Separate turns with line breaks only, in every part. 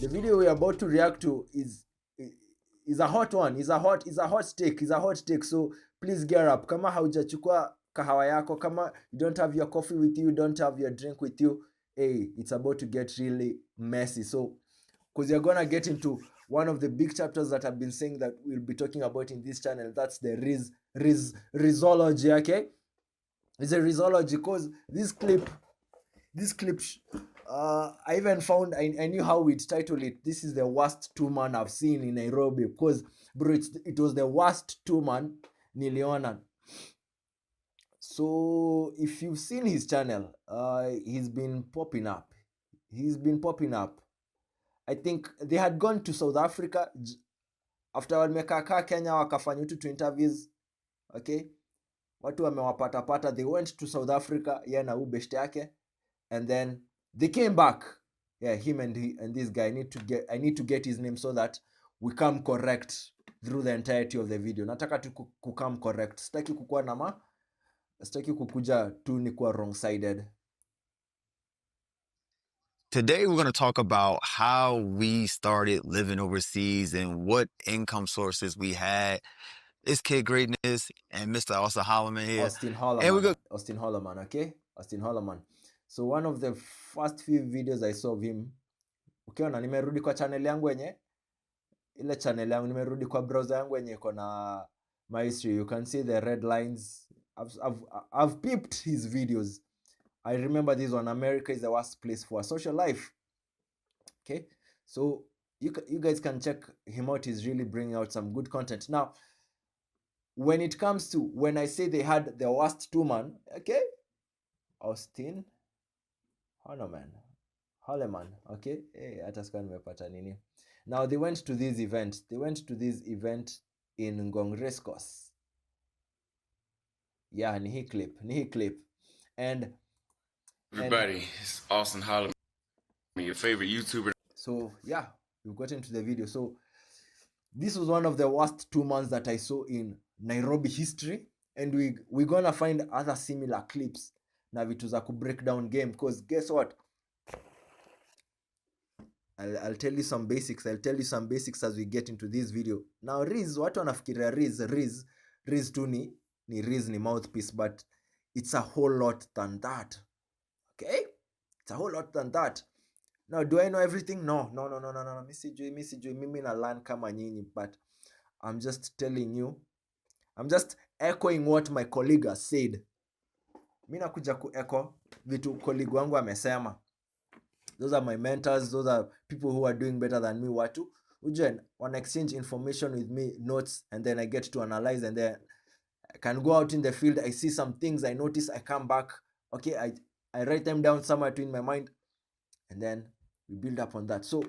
The video we're about to react to is a hot one. Is a hot take. So please gear up. Kama haujachukua kahawa yako, kama you don't have your coffee with you, don't have your drink with you, hey, it's about to get really messy. So because you're gonna get into one of the big chapters that I've been saying that we'll be talking about in this channel. That's the Rizology, okay? It's a Rizology because this clip, I even found, I knew how we'd title it. This is the worst two-man I've seen in Nairobi, because bro, it was the worst two-man niliona. So if you've seen his channel, he's been popping up. I think they had gone to South Africa after wamekaka Kenya wakafanya tu interviews, okay? Watu wamewapata, they went to South Africa, yeah, na ubeshte yake, and then they came back. Yeah, him and this guy, I need to get his name so that we come correct through the entirety of the video. Nataka tu come correct. Sitaki kukuja tu nikuwa wrong-sided.
Today, we're going to talk about how we started living overseas and what income sources we had. It's Kid Greatness and Mr. Austin Holloman here.
Austin Holloman, okay? Austin Holloman. So one of the first few videos I saw of him, ukiona nimerudi kwa channel yangu yenye, ile channel yangu nimerudi kwa browser yangu yenye kona my history. You can see the red lines. I've peeped his videos. I remember this one, America is the worst place for a social life. Okay, so you guys can check him out. He's really bringing out some good content. Now, when it comes to, when I say they had the worst two-man, okay, Austin Holloman, okay, hey, nini. Now they went to this event. In Ngong Race Course. Yeah, nihi clip. And
everybody, it's Austin Holloman, your favorite YouTuber.
So yeah, we've got into the video. So this was one of the worst 2 months that I saw in Nairobi history, and we're gonna find other similar clips na vitu za ku break down game, because guess what, I'll tell you some basics. As we get into this video. Now Riz, watu wanafikiria Riz tu ni Riz ni mouthpiece, but it's a whole lot than that. Okay? It's a whole lot than that. Now, do I know everything? No. Misi mimi na learn kama nyinyi, but I'm just telling you. I'm just echoing what my colleague has said. Mimi nakuja ku echo vitu colleague wangu amesema. Those are my mentors. Those are people who are doing better than me. Watu ujen wana exchange information with me, notes, and then I get to analyze, and then I can go out in the field. I see some things, I notice, I come back. Okay, I write them down somewhere in my mind, and then we build up on that. So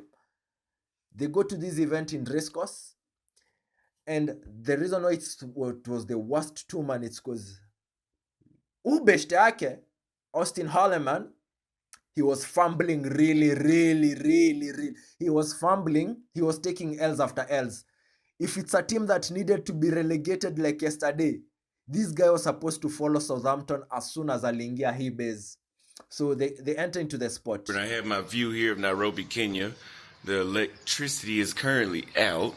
they go to this event in race course, and the reason why it was the worst 2 man, it's because ubeshte yake Austin Holloman, he was fumbling really. He was fumbling. He was taking L's after L's. If it's a team that needed to be relegated like yesterday, this guy was supposed to follow Southampton as soon as aliingia hii base. So they enter into the spot.
When I have my view here of Nairobi, Kenya, the electricity is currently out,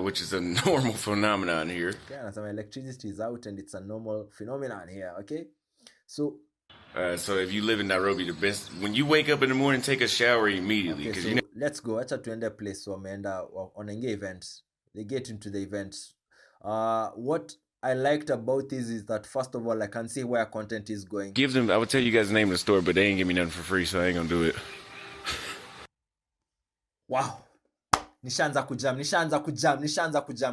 which is a normal phenomenon here.
Yeah, some electricity is out, and it's a normal phenomenon here, okay? So
if you live in Nairobi, the best, when you wake up in the morning, take a shower immediately.
Okay, so let's go. Acha tuende place. So wameenda wanaingia events. They get into the events. What I liked about this is that, first of all, I can see where content is going.
I would tell you guys the name of the store, but they ain't give me nothing for free, so I ain't gonna do it.
Wow. Nishaanza kujam.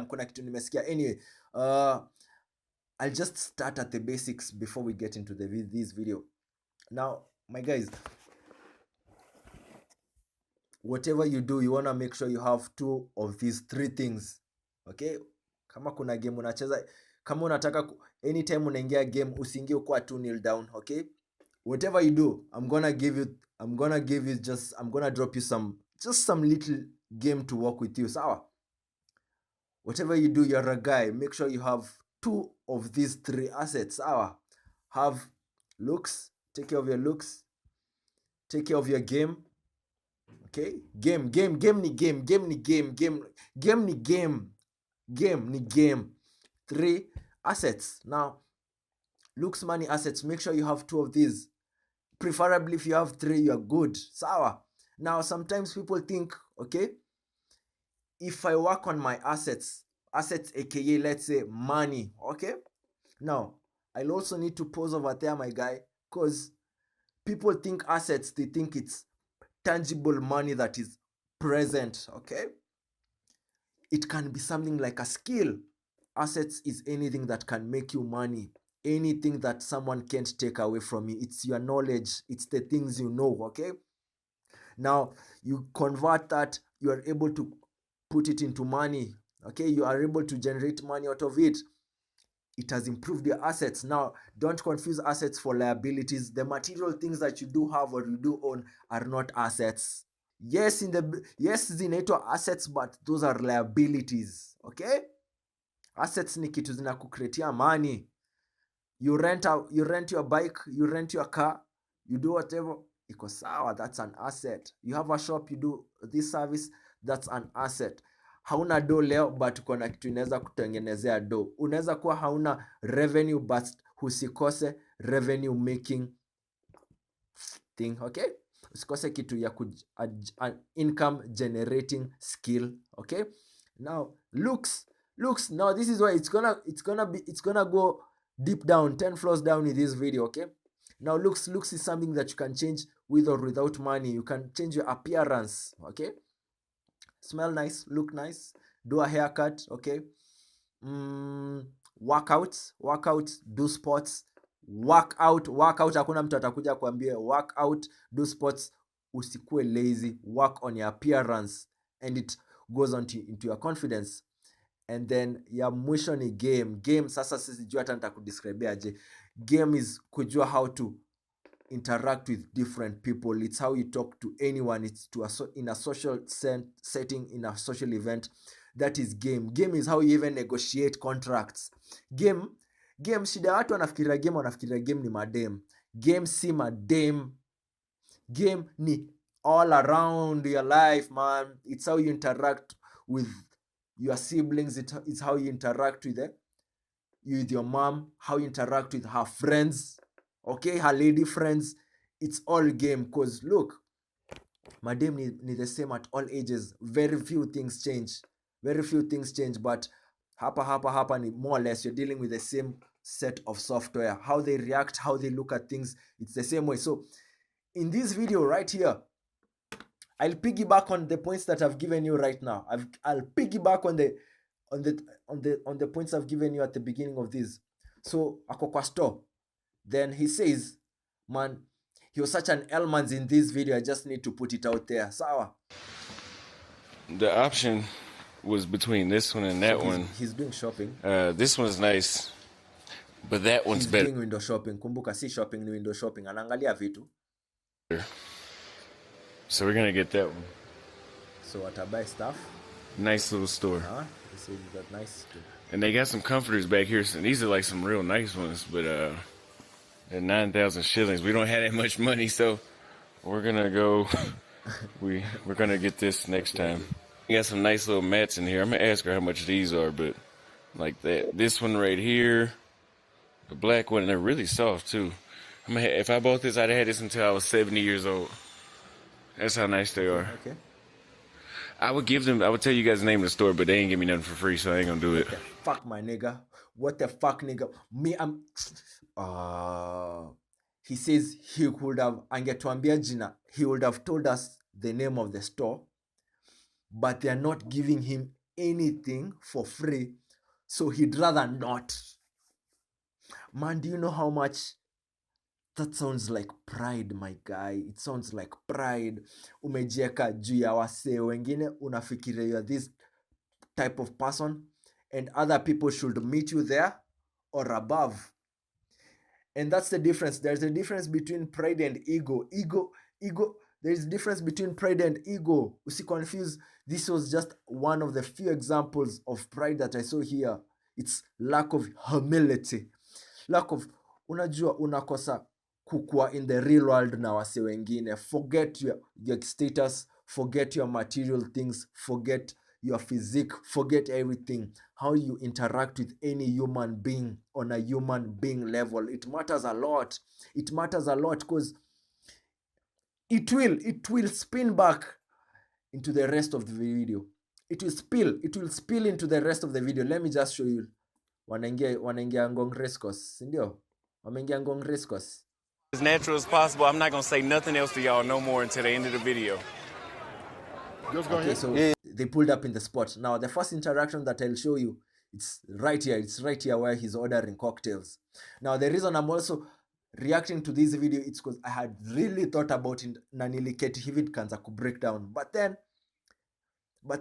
Kuna kitu nimesikia. Anyway, I'll just start at the basics before we get into this video. Now, my guys, whatever you do, you want to make sure you have 2 of these 3 things. Okay? Kama kuna game unacheza, kama unataka anytime unaingia game usiingie kwa 2-0 down, okay? Whatever you do, I'm going to drop you some little game to work with you. Sawa? Whatever you do, you're a guy, make sure you have 2 of these 3 assets. Sawa? Have looks, take care of your looks, take care of your game. Okay, game ni game. 3 assets. Now looks, money, assets, make sure you have 2 of these. Preferably if you have 3, you're good. Sawa. Now sometimes people think, okay, if I work on my assets aka let's say money, okay, now I'll also need to pause over there, my guy, because people think assets, they think it's tangible money that is present, okay? It can be something like a skill. Assets is anything that can make you money, anything that someone can't take away from you. It's your knowledge, it's the things you know, okay? Now you convert that, you are able to put it into money, okay? You are able to generate money out of it. It has improved your assets. Now don't confuse assets for liabilities. The material things that you do have or you do own are not assets. Yes, zinaitwa assets, but those are liabilities, okay? Assets ni kitu zinakucreatia money. You rent your bike, you rent your car, you do whatever, iko sawa, that's an asset. You have a shop, you do this service, that's an asset. Hauna do leo but uko na kitu inaweza kutengenezea do. Unaweza kuwa hauna revenue but usikose revenue making thing, okay? Usikose kitu ya an income generating skill, okay? Now looks, now this is why it's gonna go deep down, 10 floors down in this video, okay? Now looks is something that you can change with or without money. You can change your appearance, okay? Smell nice, look nice, do a haircut, okay? Workout, do sports, workout. Hakuna mtu atakuja kuambia workout, do sports. Usikue lazy, work on your appearance and it goes on into your confidence. And then ya mwisho ni game. Sasa sijui hata nitakudescribe aje. Game is kujua how to interact with different people. It's how you talk to anyone. It's in a social setting, in a social event. That is game. Game is how you even negotiate contracts. Game, shida watu wanafikiria game ni madem. Game si madem. Game ni all around your life, man. It's how you interact with your siblings. It's how you interact with your mom, how you interact with her friends, okay, her lady friends. It's all game. Because look, madam ni the same at all ages. Very few things change, but hapa ni more or less you're dealing with the same set of software. How they react, how they look at things, it's the same way. So in this video right here, I'll piggyback on the points that I've given you right now. I'll piggyback on the points I've given you at the beginning of this. So ako kwa store, then he says, man, he was such an Elmans in this video. I just need to put it out there. Sawa.
The option was between this one and that one.
He's doing shopping.
This one's nice, but that one's better.
He's doing window shopping. Kumbuka si shopping ni window shopping. Anaangalia vitu.
So we're gonna get that one. So
what, I buy stuff?
Nice little store.
This is that nice too.
And they got some comforters back here. So these are like some real nice ones, but at 9,000 shillings, we don't have that much money, so we're gonna go. we're gonna get this next time. We got some nice little mats in here. I'm gonna ask her how much these are, but like that, this one right here, the black one, and they're really soft too. If I bought this, I'd have had this until I was 70 years old. That's how nice they are.
Okay.
I would tell you guys the name of the store, but they ain't give me nothing for free, so I ain't gonna do it.
What the fuck, my nigga? What the fuck, nigga? He says he would have, angetuambia jina, he would have told us the name of the store, but they're not giving him anything for free, so he'd rather not. Man, do you know how much that sounds like pride, my guy? It sounds like pride. Umejieka juu ya wasee wengine, unafikiria you are this type of person and other people should meet you there or above. And that's the difference. There's a difference between pride and ego. There's a difference between pride and ego. Usiconfuse. This was just one of the few examples of pride that I saw here. It's lack of humility. Lack of, unajua unakosa kukua in the real world na wase wengine. Forget your status, Forget your material things, forget your physique, forget everything. How you interact with any human being on a human being level, it matters a lot. It matters a lot because it will spin back into the rest of the video. It will spill into the rest of the video. Let me just show you. Wanaingia Ngong Race Course, ndio? Wameingia Ngong Race Course.
As natural as possible. I'm not gonna say nothing else to y'all no more until the end of the video.
Just go ahead. So they pulled up in the spot. Now the first interaction that I'll show you, it's right here. It's right here where he's ordering cocktails. Now the reason I'm also reacting to this video, it's because I had really thought about it na niliketi hivi nikaanza ku break down. But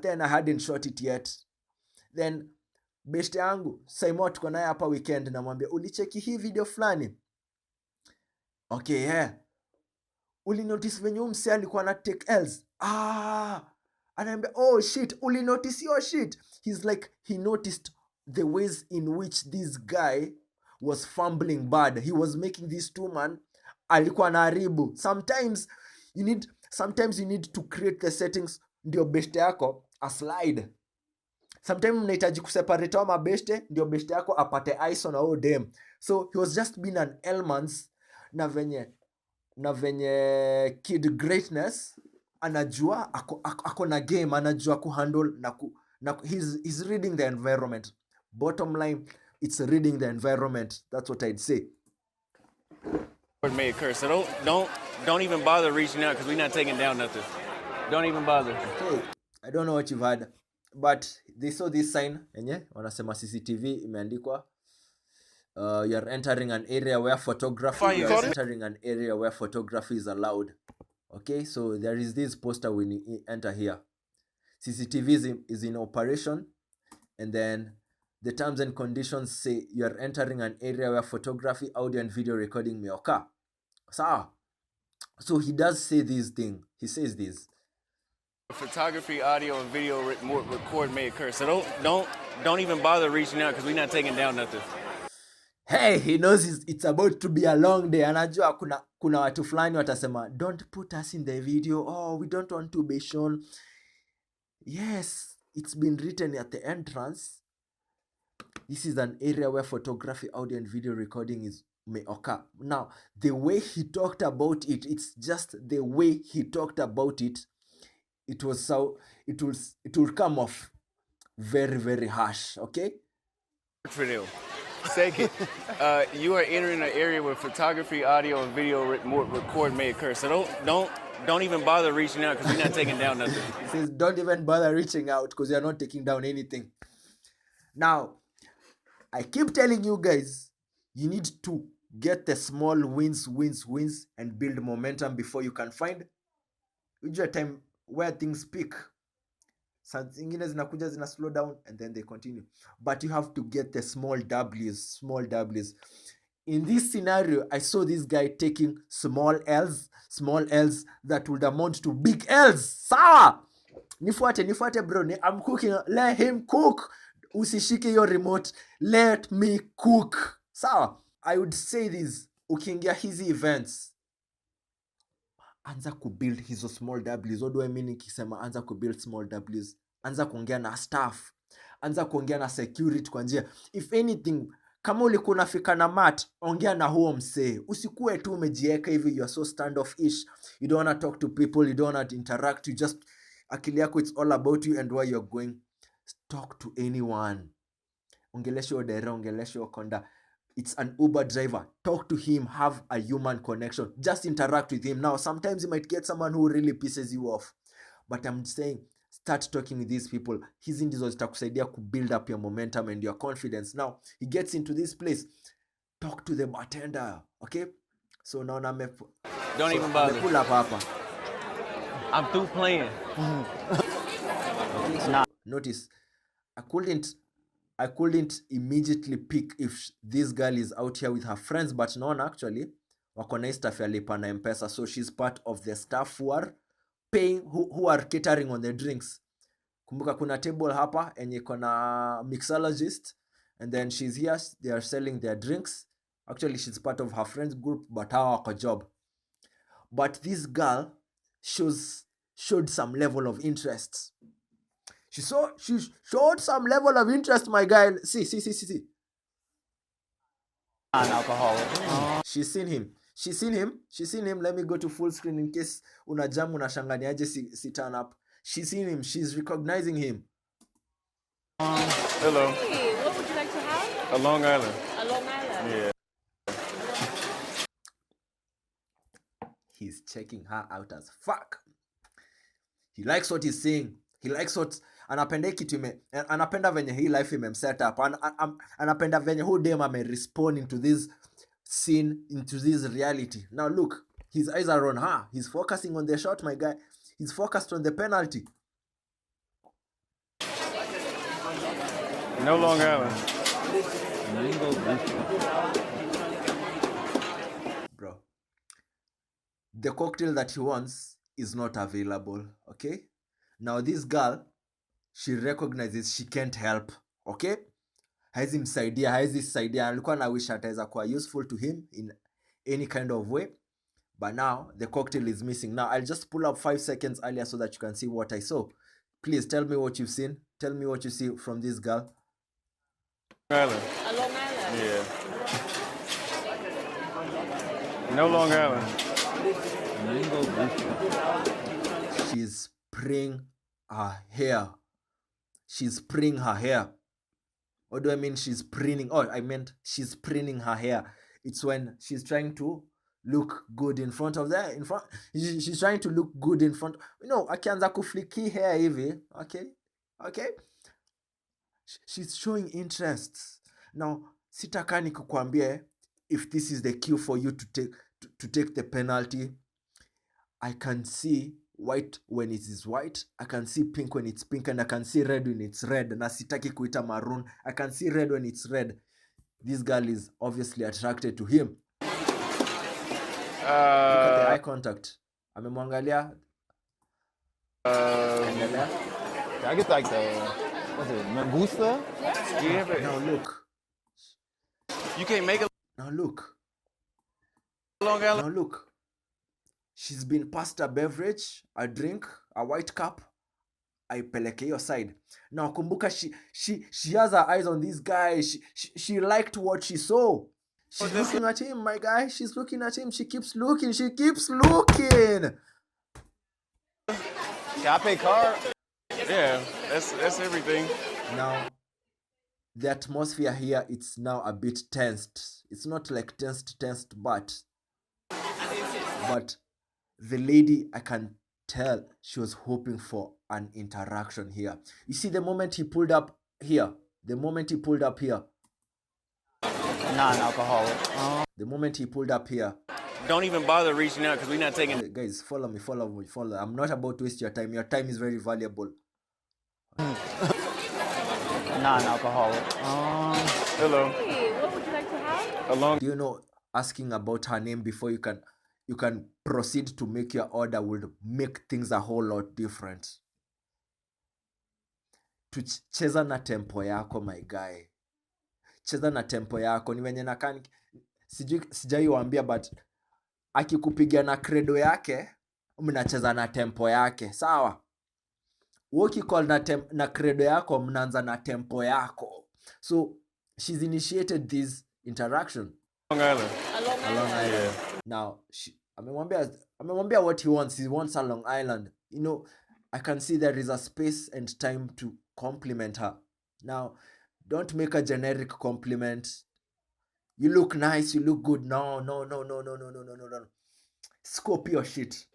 then I hadn't shot it yet. Then beshte yangu Saimo tuko naye hapa weekend, namwambia ulicheki hii video fulani? Okay, yeah. Uli notice venye mse alikuwa na take L's. Anaambia, oh shit, uli notice your shit. He's like, he noticed the ways in which this guy was fumbling bad. He was making these two man alikuwa na haribu. Sometimes you need to create the settings ndio beshte yako a slide. Sometimes mnahitaji kuseparate wa mabeshte ndio beshte yako apate ISO na oh damn. So he was just being an Elmans na venye Kid Greatness anajua ako na game, anajua kuhandle na he's reading the environment. Bottom line, it's reading the environment. That's what I'd say.
May occur, so don't even bother reaching out because we're not taking down nothing. Don't even bother.
Okay. I don't know what you've had, but they saw this sign enye wanasema CCTV imeandikwa you're entering an area where photography is allowed. Okay, so there is this poster when you enter here. CCTV is in operation, and then the terms and conditions say you're entering an area where photography, audio and video recording may occur. So he does say this thing. He says this.
Photography, audio and video record may occur, so don't even bother reaching out because we're not taking down nothing.
Hey, he knows it's about to be a long day. Anajua kuna watu fulani watasema, don't put us in the video. Oh, we don't want to be shown. Yes, it's been written at the entrance. This is an area where photography, audio and video recording may occur. Now, the way he talked about it, it's just the way he talked about it. It will come off very, very harsh, okay?
For them. Second, you are entering an area where photography, audio, and video record may occur. So don't even bother reaching out because we're not taking down nothing.
He says, don't even bother reaching out because you're not taking down anything. Now, I keep telling you guys, you need to get the small wins and build momentum before you can find a time where things peak. Some zingine zinakuja zina slow down and then they continue. But you have to get the small W's. In this scenario, I saw this guy taking small L's that would amount to big L's. Sawa! Nifuate bro. I'm cooking. Let him cook. Usishike your remote. Let me cook. Sawa! I would say this. Ukiingia hizi events, anza kubuild hizo small W's. What do I mean nikisema anza kubuild small W's? Anza kuongea na staff. Anza kuongea na security kwa njia. If anything, kama ulikuwa unafika na mat, ongea na huo msee. Usikue tu umejieka hivi, you are so standoffish. You don't want to talk to people, you don't want to interact. You just, akili yako, it's all about you and where you're going. Talk to anyone. Ongelesha odere, ongelesha okonda. It's an Uber driver. Talk to him. Have a human connection. Just interact with him. Now, sometimes you might get someone who really pisses you off. But I'm saying, start talking with these people. Hizi ndizo zitakusaidia ku build up your momentum and your confidence. Now, he gets into this place. Talk to the bartender. Okay? So now
don't even bother.
Pull up hapa.
I'm through playing.
Okay, so notice, I couldn't immediately pick if this girl is out here with her friends, but no, actually, wako na staff ya lipa na M-Pesa, so she's part of the staff who are paying, who are catering on the drinks. Kumbuka kuna table hapa enye kona mixologist, and then she's here, they are selling their drinks. Actually, she's part of her friends group, but hawa wako job. But this girl shows showed some level of interest. She showed some level of interest, my guy. See.
Non-alcoholic.
She's seen him. Let me go to full screen in case unajam unashanganiaje si turn up. She's seen him. She's recognizing him.
Hello.
Hey, what would you like to have?
A Long Island.
A Long Island.
Yeah.
He's checking her out as fuck. He likes what he's saying. He likes what anapenda kitu anapenda venye hii life imemset up. Anapenda venye who dem respond into this scene, into this reality. Now look, his eyes are on her. He's focusing on the shot, my guy. He's focused on the penalty.
No Long Island.
Bro, the cocktail that he wants is not available, okay? Now this girl, she recognizes she can't help, okay? Haizi msaidia, alikuwa na wish ataweza kuwa useful to him in any kind of way. But now the cocktail is missing. Now I'll just pull up 5 seconds earlier so that you can see what I saw. Please tell me what you've seen. Tell me what you see from this girl.
Island.
A Long Island.
Yeah. No Long Island.
She's spraying her hair. She's spraying her hair. What do I mean she's preening? Oh, I meant she's preening her hair. It's when she's trying to look good in front of that. She's trying to look good in front. You know, akianza kufliki hair hivi. Okay. She's showing interest. Now, sitakani kukwambie if this is the cue for you to take the penalty. I can see white when it is white. I can see pink when it's pink, and I can see red when it's red. Na sitaki kuita maroon. I can see red when it's red. This girl is obviously attracted to him. Look at the eye contact. Amemwangalia.
I guess like the, what's it, Mangusta?
Yeah, but
Now look.
you can't make a
Now look.
Long Island.
Now look. She's been passed a beverage, a drink, a white cup. Aipeleke your side. Now kumbuka she has her eyes on this guy. She liked what she saw. She's looking at him, my guy. She's looking at him. She keeps looking.
Can I pay card?
Yeah, that's everything.
Now, the atmosphere here, it's now a bit tensed. It's not like tensed, but the lady, I can tell she was hoping for an interaction here. You see, the moment he pulled up here,
Non-alcoholic.
the moment he pulled up here,
Don't even bother reaching out because we're not taking.
guys, follow me. I'm not about to waste your time. Your time is very valuable.
Non-alcoholic.
Hello.
Hey, what would you like to have?
A Long.
Do you know asking about her name before you can proceed to make your order would make things a whole lot different. Cheza na tempo yako, my guy. Cheza na tempo yako. Ni wenye nakani sijai waambia, but akikupigia na credo yake, mnacheza na tempo yake. Sawa? Woki call na credo yako, mnaanza na tempo yako. So she's initiated this interaction.
Long Island.
A Long Island.
Yeah.
Now, amemwambia what he wants. He wants a Long Island. You know, I can see there is a space and time to compliment her. Now, don't make a generic compliment. You look nice, you look good. No. Scope your shit.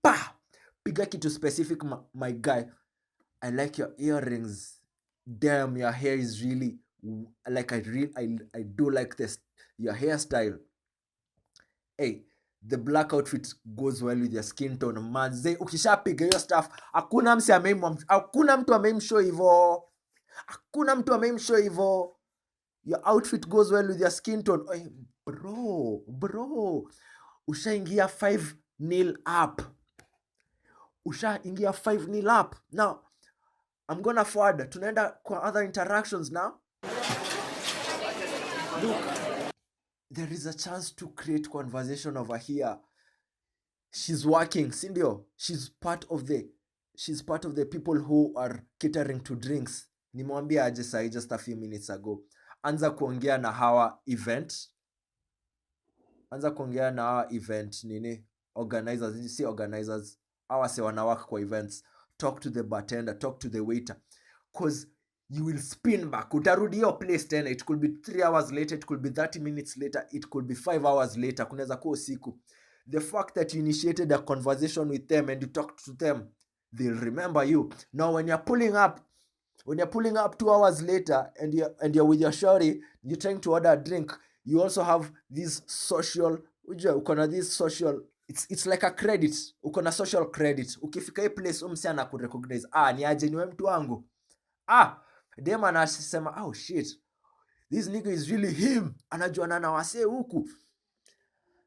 Pa! Piga kitu specific, my guy. I like your earrings. Damn, your hair is really like I do like this. Your hairstyle. Hey, the black outfit goes well with your skin tone. Manze, ukishapiga hiyo stuff, hakuna mtu ameimshow hivyo. Your outfit goes well with your skin tone. Hey, bro. Ushaingia 5-0 up. Now, I'm gonna forward. Tunaenda kwa other interactions now. Look, there is a chance to create conversation over here. she's working, sindio, she's part of the people who are catering to drinks. Nimwambia aje sahi just a few minutes ago, anza kuongea na hawa event nini organizers, si organizers, hawa se wanawaka kwa events. Talk to the bartender, talk to the waiter, cause you will spin back. Utarudi hiyo place tena. It could be 3 hours later, it could be 30 minutes later, it could be 5 hours later, kunaweza kuwa usiku. The fact that you initiated a conversation with them and you talked to them, they'll remember you. Now when you're pulling up 2 hours later and you're with your shorty, you're trying to order a drink, you also have this social, ukona this social, it's like a credit, ukona social credit. Ukifika hii place umsi anakurecognize, ni aje niwe mtu wangu. Dem anasema, oh shit, this nigga is really him, anajuana na wasee huku.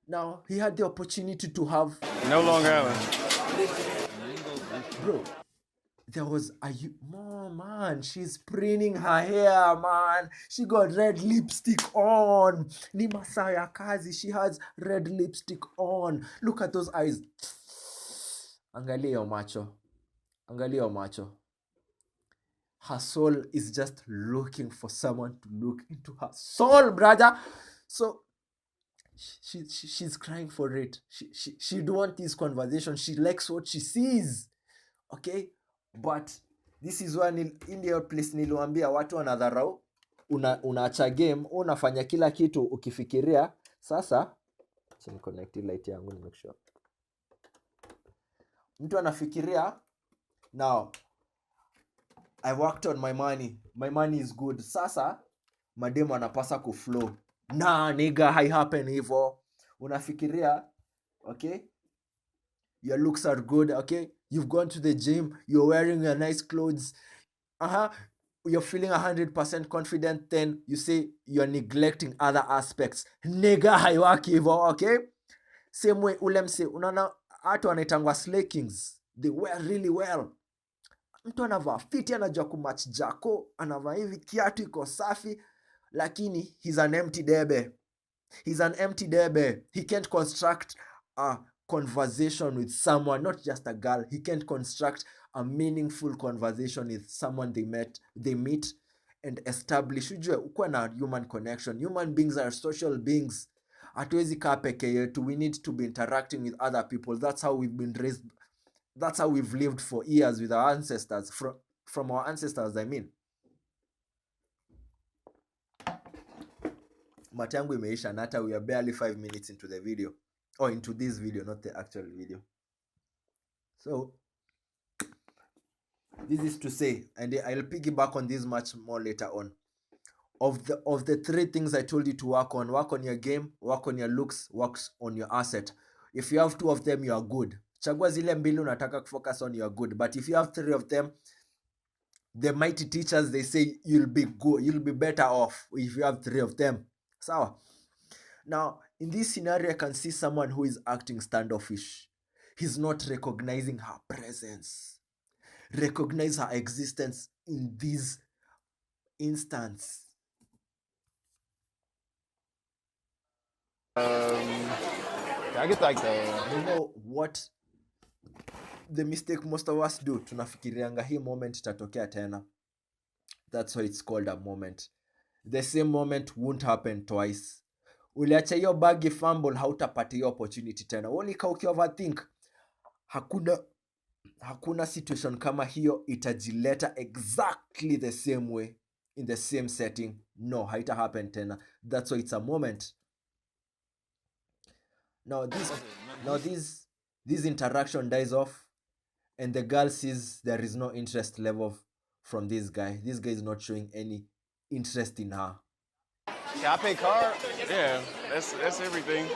Now he had the opportunity to have
No Long Island.
Bro, there was man, she's preening her hair, man. She got red lipstick on. Ni masaa ya kazi, she has red lipstick on. Look at those eyes. Angalia macho. Her soul is just looking for someone to look into her soul, brother. So she's crying for it. She don't want this conversation. She likes what she sees. Okay? But this is when in the place niliwaambia watu wanadharau, unaacha game, unafanya kila kitu ukifikiria. Sasa chini connect light yangu ni make sure. Mtu anafikiria, now I worked on my money. My money is good. Sasa mademo anapasa kuflow. Nigga, hai happen hivyo. Unafikiria, okay? Your looks are good, okay? You've gone to the gym, you're wearing your nice clothes. You're feeling 100% confident, then you say you're neglecting other aspects. Nigga, haiwaki hivyo, okay? Same way ule mse, unaona watu wanaitangwa slakings. They wear really well. Mtu anavaa fiti, anajua kumatch jako, anavaa hivi kiatu iko safi, lakini he's an empty debe. He can't construct a conversation with someone, not just a girl. He can't construct a meaningful conversation with someone they meet and establish. Ujue ukuwa na human connection. Human beings are social beings. Hatuwezi kaa peke yetu. We need to be interacting with other people. That's how we've been raised. That's how we've lived for years with our ancestors. From our ancestors, I mean. Matangu imeisha na hata we are barely 5 minutes into the video. Or into this video, not the actual video. So, this is to say, and I'll piggyback on this much more later on. Of the 3 things I told you to work on your game, work on your looks, work on your asset. If you have 2 of them, you are good. Chagua zile mbili unataka kufocus on, you are good. But if you have 3 of them, the mighty teachers, they say you'll be good, you'll be better off if you have 3 of them. So, now, in this scenario, I can see someone who is acting standoffish. He's not recognizing her presence. Recognize her existence in this instance.
I get like
You know what the mistake most of us do? Tunafikirianga hii moment itatokea tena. That's why it's called a moment. The same moment won't happen twice. Uliacha hiyo bagi fumble, hautapata hiyo opportunity tena. Ulika ukioverthink, hakuna situation kama hiyo itajileta exactly the same way, in the same setting. No, haita happen tena. That's why it's a moment. Now this interaction dies off and the girl sees there is no interest level from this guy. This guy is not showing any interest in her.
Can I pay card?
Yeah, that's everything.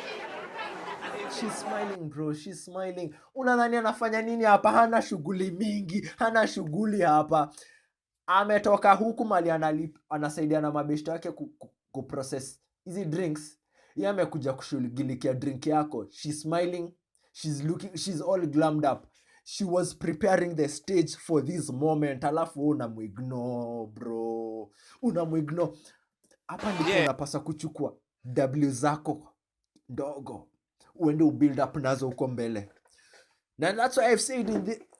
She's smiling, bro. She's smiling. Unadhani anafanya nini hapa? Hana shughuli mingi. Hana shughuli hapa. Ametoka huku mali anasaidia na mabeshto yake kuprocess hizi drinks. Yeye amekuja kushughulikia drink yako. She's smiling. She's all glammed up. She was preparing the stage for this moment. Alafu unamuignore, bro. Unamuignore. Hapa ndipo unapasa kuchukua W zako ndogo uende ubuild up nazo huko mbele. Now that's why I've said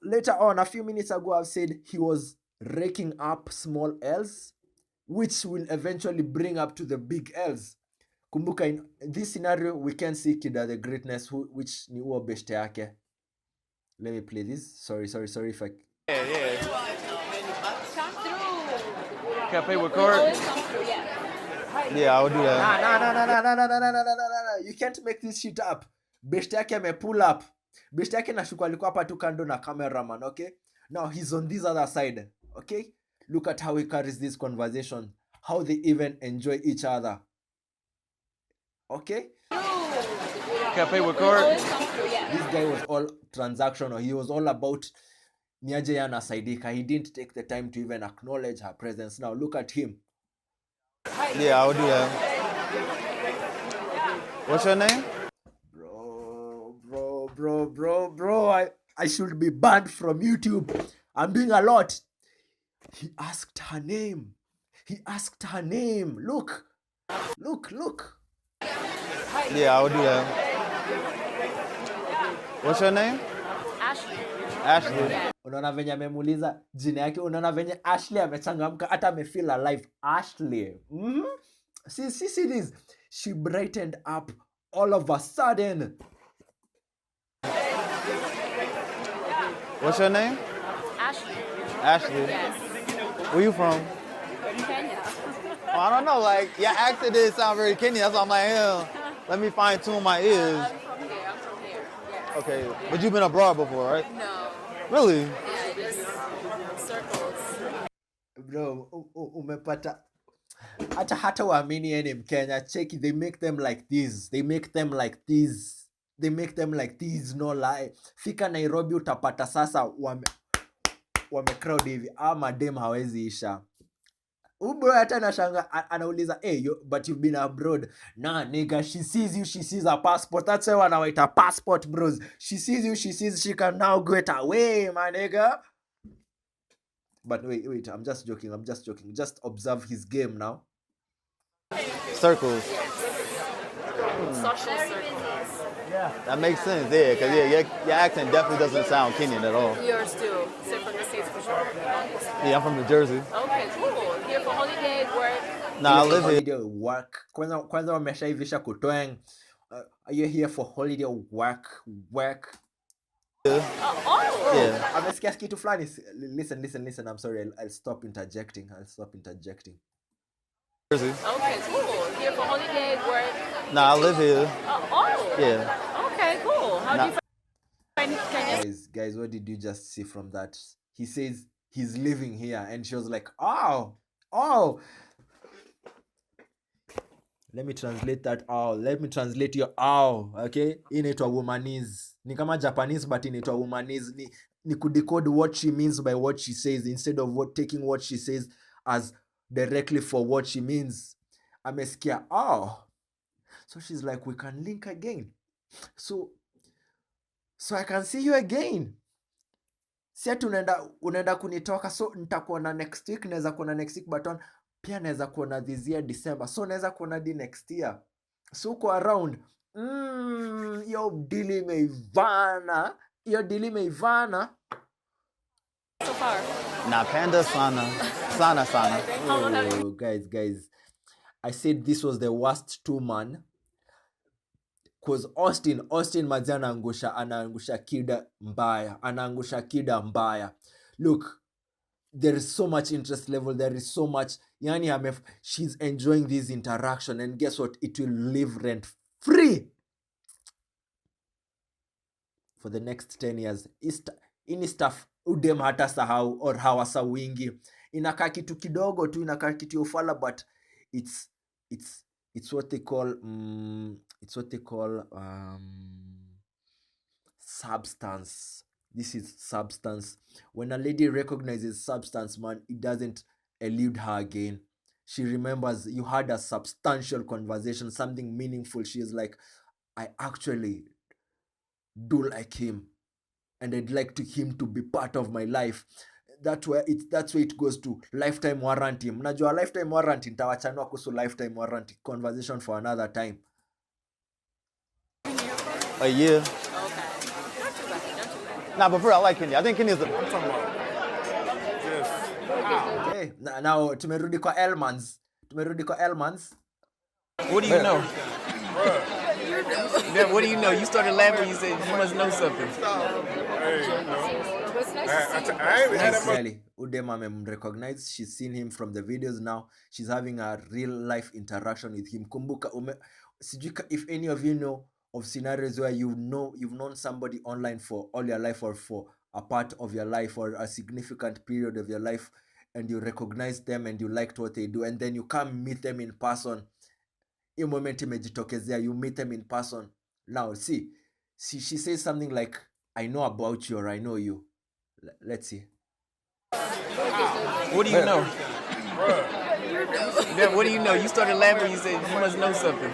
later on, a few minutes ago, I've said he was raking up small L's, which will eventually bring up to the big L's. Kumbuka, in this scenario, we can see Kida the Greatness, which ni uo beshte yake. Let me play this. Sorry if I...
Yeah.
Come through.
Can I pay with
We
card?
always come through, yeah.
Yeah, I would do that.
No. You can't make this shit up. Beshte yake me pull up. Beshte yake nashuku alikuwa hapa tu kando na cameraman, okay? Now he's on this other side, okay? Look at how he carries this conversation. How they even enjoy each other. Okay?
Can I pay with
We
card?
always come through, yeah.
This guy was all transactional. He was all about niaje ya nasaidika. He didn't take the time to even acknowledge her presence. Now look at him.
Yeah, I would do that. What's your name?
Bro. I should be banned from YouTube. I'm doing a lot. He asked her name. Look.
Yeah, I would do that. What's your name? Ashley.
Unaona venye amemuuliza jina yake, unaona venye Ashley amechangamka, hata amefeel alive. Ashley. See this. She brightened up all of a sudden.
What's your name? Ashley.
Yes.
Where you from?
Kenya.
Oh, I don't know. Like, your accent didn't sound very Kenyan. That's why I'm like, hell, let me fine tune my ears.
I'm from here. Yes.
Okay, but you've been abroad before, right?
No.
Really?
Yeah, just circles.
Bro, umepata hata waamini yeye ni Mkenya. Check it, they make them like this. No lie. Fika Nairobi utapata sasa wame crowd hivi. Madem hawezi isha. Bro hata nashanga anauliza, hey, but you've been abroad. Nah, nigga, she sees you, she sees a passport. That's why wanawaita passport, bros. She sees you, she can now get away, my nigga. But wait, I'm just joking. Just observe his game now.
Circles.
Social circles.
Yeah. That makes sense, yeah, because your accent definitely doesn't sound Kenyan at all.
Yours too. Except from the States for sure.
Yeah, I'm from New Jersey.
Okay, cool. Here for holiday, work.
Nah, I live here.
Holiday work. Kwanza wameshaivisha kutweng. Are you here for holiday work?
Yeah.
Amesikia kitu fulani. Listen. I'm sorry. I'll stop interjecting.
Jersey.
Okay, cool. Here for holiday, work.
Nah, I live here.
Yeah. Okay, cool. How do you find Kenya?
Guys, what did you just see from that? He says he's living here, and she was like, oh. Let me translate that. Let me translate your okay? Inaitwa womanize. Ni kama Japanese, but inaitwa womanize. Ni kudecode what she means by what she says instead of taking what she says as directly for what she means. Amesikia, so she's like, we can link again. So I can see you again. Si ati unaenda kunitoka, so nitakuona next week, naweza kuona next week, but pia naweza kuona this year December, so naweza kuona di next year. So uko around. Yo deal imeivana.
So far.
Napenda sana.
How long have you
Oh, guys. I said this was the worst two-man. Because Austin mazi anaangusha kida mbaya. Look, there is so much interest level. There is so much. She's enjoying this interaction. And guess what? It will live rent free for the next 10 years. Ini stuff udem hata sahau or hawasawingi. Inakaa kitu kidogo tu, inakaa kitu ufala, but it's what they call substance. This is substance. When a lady recognizes substance, man, it doesn't elude her again. She remembers you had a substantial conversation, something meaningful. She is like, I actually do like him, and I'd like him to be part of my life. That's where it goes to lifetime warranty. Mnajua lifetime warranty, nitawachanua kuhusu lifetime warranty conversation for another time.
A year.
Okay. Not too bad.
Nah, but for real, I like Kenya. I think Kenya's
I'm talking about just how.
Okay, now tumerudi kwa Elmans.
What do you know? Yeah, what do you know? You started laughing. You said you must know something.
Hey, you know.
What's nice
I
to see
ain't had that much.
Really, Udem amemrecognize. She's seen him from the videos now. She's having a real life interaction with him. Kumbuka, sijui if any of you know of scenarios where you've known somebody online for all your life or for a part of your life or a significant period of your life, and you recognize them and you liked what they do, and then you come meet them in person. In moment imejitokezea, you meet them in person. Now, see, she says something like, I know about you or I know you. Let's see.
What do you know? Yeah, what do you know? You started laughing. You said you must know something.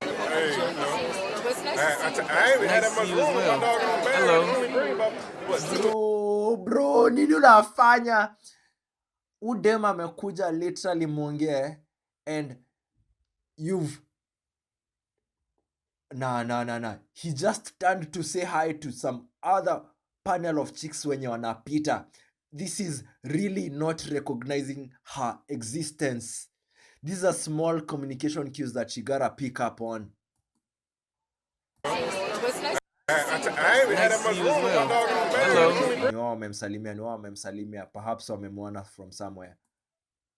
Hey, you know.
What's nice to see
I ain't had that much
you as
room with my
well.
dog in my bag.
Hello.
I only bring about what,
Bro, nini unafanya? Udem amekuja literally mwongee and you've nah. He just turned to say hi to some other panel of chicks wenye wanapita. This is really not recognizing her existence. These are small communication cues that she gotta pick up on.
What's nice
I ain't had that much room with my dog in my bag.
Hello.
I only bring
Ni wao wamemsalimia. Perhaps wamemwona from somewhere.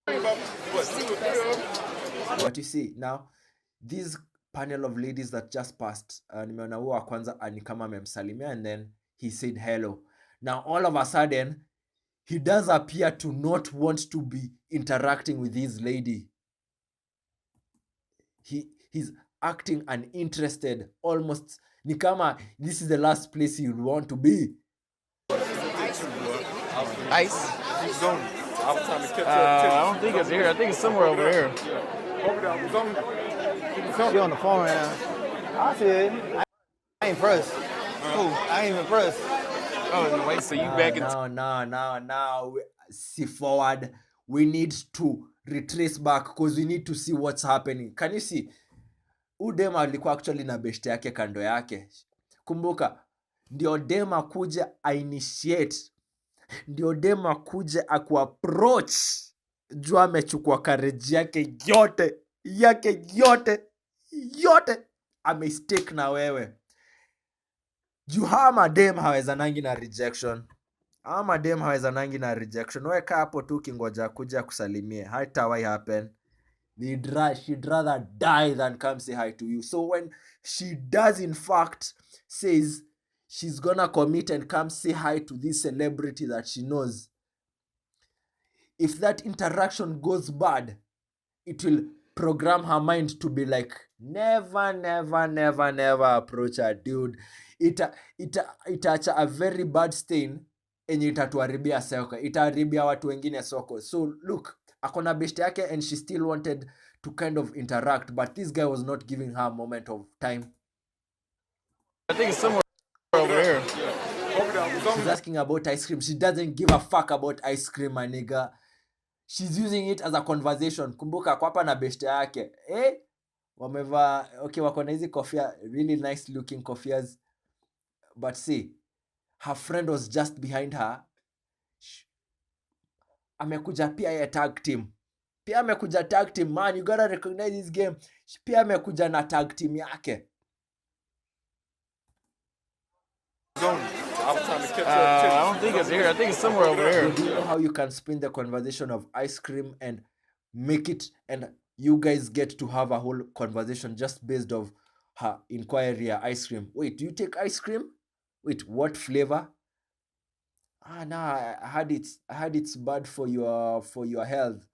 about what, 2 or 3 of them.
But you see, now, these panel of ladies that just passed, nimeona huo wa kwanza ni kama amemsalimia and then he said hello. Now, all of a sudden, he does appear to not want to be interacting with this lady. He's acting uninterested, almost ni kama this is the last place you'd want to be.
Ice?
He's on it. I was trying to catch
I
up
don't think it's here. I think it's somewhere over here.
to over there. I was on it.
She on the phone right now. I see it. I ain't pressed. I ain't even pressed.
Oh, wait, so you back in...
Now, see forward. We need to retrace back because we need to see what's happening. Can you see? Udem alikuwa actually na beshte yake kando yake. Kumbuka, ndio dem akuje initiate. Ndio dem akuje akuapproach. Jua amechukua courage yake yote. Amestake na wewe. Juu hama dem hawezanangi na rejection. Weka hapo tu kingoja kuja kusalimie. Haitawahi happen. She'd rather die than come say hi to you. So when she does in fact says she's gonna commit and come say hi to this celebrity that she knows, if that interaction goes bad, it will program her mind to be like, never approach her, dude. Itaacha a very bad stain enye itatuharibia soko, itaharibia watu wengine soko. So look, akona beshte yake and she still wanted to kind of interact, but this guy was not giving her a moment of time.
I think it's somewhere over here.
Over there. I was on
She's
it.
asking about ice cream. She doesn't give a fuck about ice cream, my nigga. She's using it as a conversation. Kumbuka kwa hapa na beshte yake. Wameva, okay, wako na hizi kofia, really nice looking kofias. But see, her friend was just behind her. Amekuja pia ya tag team. Man, you gotta recognize this game. Pia amekuja na tag team yake.
I was trying to catch
I
up
don't think it's here. I think it's somewhere over here.
Do you know how you can spin the conversation of ice cream and make it, and you guys get to have a whole conversation just based of her inquiry ice cream? Wait, do you take ice cream? Wait, what flavor? I heard it's bad for your health.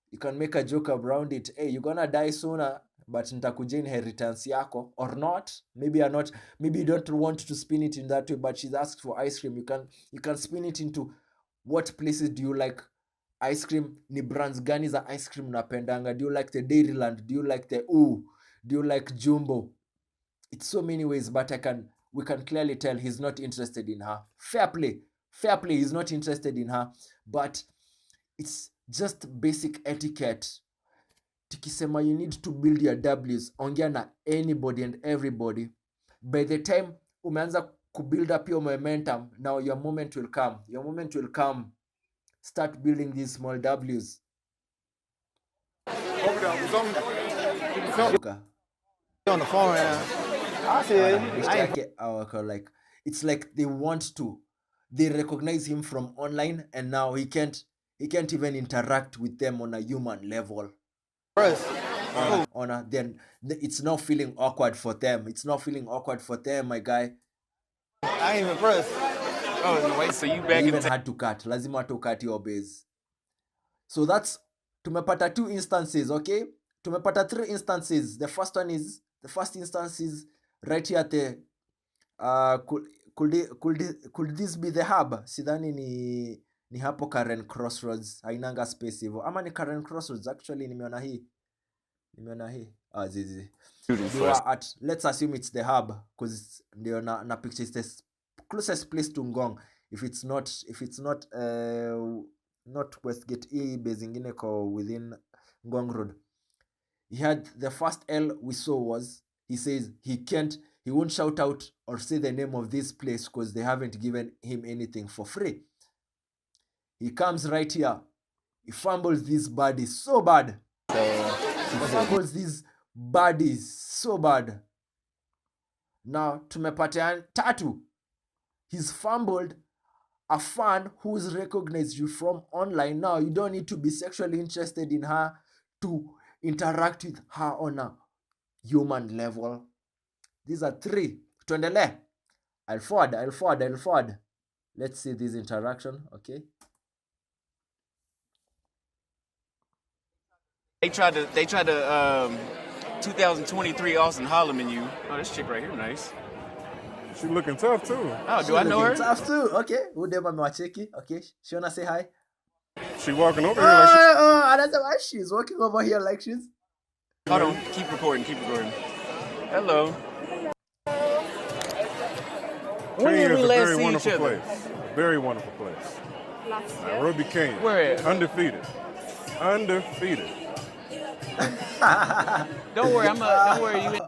You can make a joke around it. Hey, you're gonna die sooner, but nitakuja inheritance yako or not. Maybe you're not. Maybe you don't want to spin it in that way. But she's asked for ice cream. You can spin it into what places do you like ice cream? Ni brands gani za ice cream unapendanga? Do you like the Dairyland? Do you like the Do you like Jumbo? It's so many ways, but we can clearly tell he's not interested in her. Fair play. He's not interested in her, but it's just basic etiquette. Tikisema you need to build your W's, ongea na anybody and everybody. By the time umeanza build up your momentum. Now your moment will come. Your moment will come. Start building these small W's.
On the phone right now. I see it.
Like it's like they want to. They recognize him from online, and now he can't even interact with them on a human level. Then it's not feeling awkward for them. It's not feeling awkward for them, my guy.
I ain't even pressed.
Oh, wait, so you
They
back
even
in
had to cut. Lazima to cut your base. So that's tumepata 2 instances, okay? Tumepata 3 instances. The first instance is right here at the could this be the hub? Sidhani ni hapo Karen Crossroads. Hainanga space hivyo. Ama ni Karen Crossroads, actually nimeona hii. Zizi. Let's assume it's the hub because ndio na picture is the closest place to Ngong. If it's not Westgate, base ingine ko within Ngong Road. He had the first L we saw was, he says he won't shout out or say the name of this place because they haven't given him anything for free. He comes right here. He fumbles this baddie so bad. Now tumepata tatu. He's fumbled a fan who's recognized you from online. Now you don't need to be sexually interested in her to interact with her on a human level. These are 3. Tuendele. I'll forward. Let's see this interaction, okay?
They tried to 2023 Austin Holloman you. Oh, this chick right here, nice.
She looking tough too.
Oh, do I know her?
Tough too. Okay. Udema mwacheki. Okay. She wanna say hi.
She walking over here like she...
I don't know why she's walking over here like she's...
Hold on. Keep recording. Hello. When did we last see each other?
Very wonderful place.
Last year.
NAIROBI Kenya.
Where at?
Undefeated.
Don't worry, you.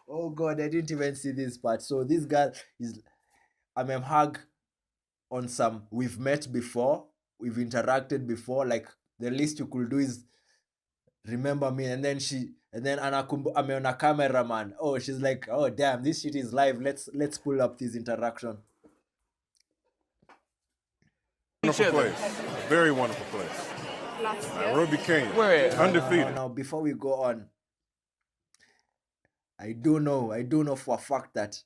Oh God, I didn't even see this part. So this girl is, hug on some, we've met before, we've interacted before, like the least you could do is remember me. And then on a cameraman. Oh, she's like, oh damn, this shit is live. Let's pull up this interaction.
Wonderful place. Very wonderful place.
Last year.
NAIROBI Kenya.
Where at?
Undefeated.
Now, before we go on, I do know for a fact that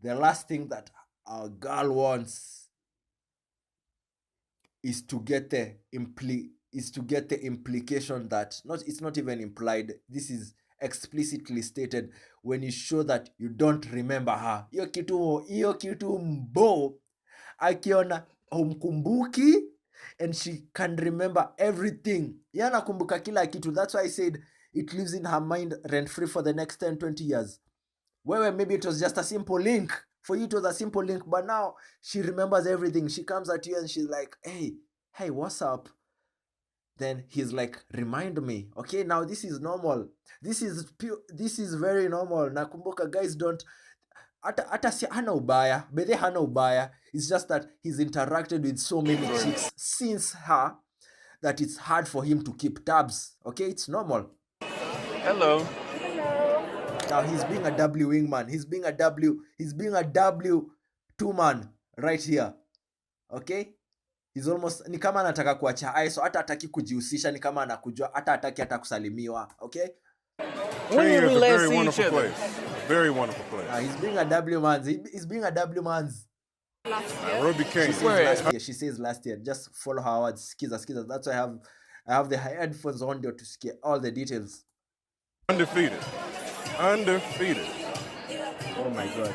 the last thing that our girl wants is to get the implication that it's not even implied. This is explicitly stated when you show that you don't remember her. Iyo kitu mbo akiona humkumbuki and she can remember everything. Yana kumbuka kila kitu. That's why I said it lives in her mind rent-free for the next 10-20 years. Where maybe it was just a simple link. For you it was a simple link, but now she remembers everything. She comes at you and she's like, hey, what's up? Then he's like, remind me. Okay, now this is normal. This is very normal. Nakumbuka guys don't hata si hana ubaya. Bedhe hana ubaya. It's just that he's interacted with so many chicks since her that it's hard for him to keep tabs. Okay, it's normal.
Hello.
Now he's being a W wingman. He's being a W 2-man right here. Okay? He's almost ni kama anataka kuacha hai, so hata hataki kujihusisha, ni kama anakujua, hata hataki hata kusalimiwa. Okay?
When did we last see each other?
Very wonderful place.
He's being a W man. He's being a W man.
Last year.
NAIROBI Kenya.
She says last year. Just follow her words. Skiza. That's why I have the headphones on there to scare all the details.
Undefeated.
Oh my God.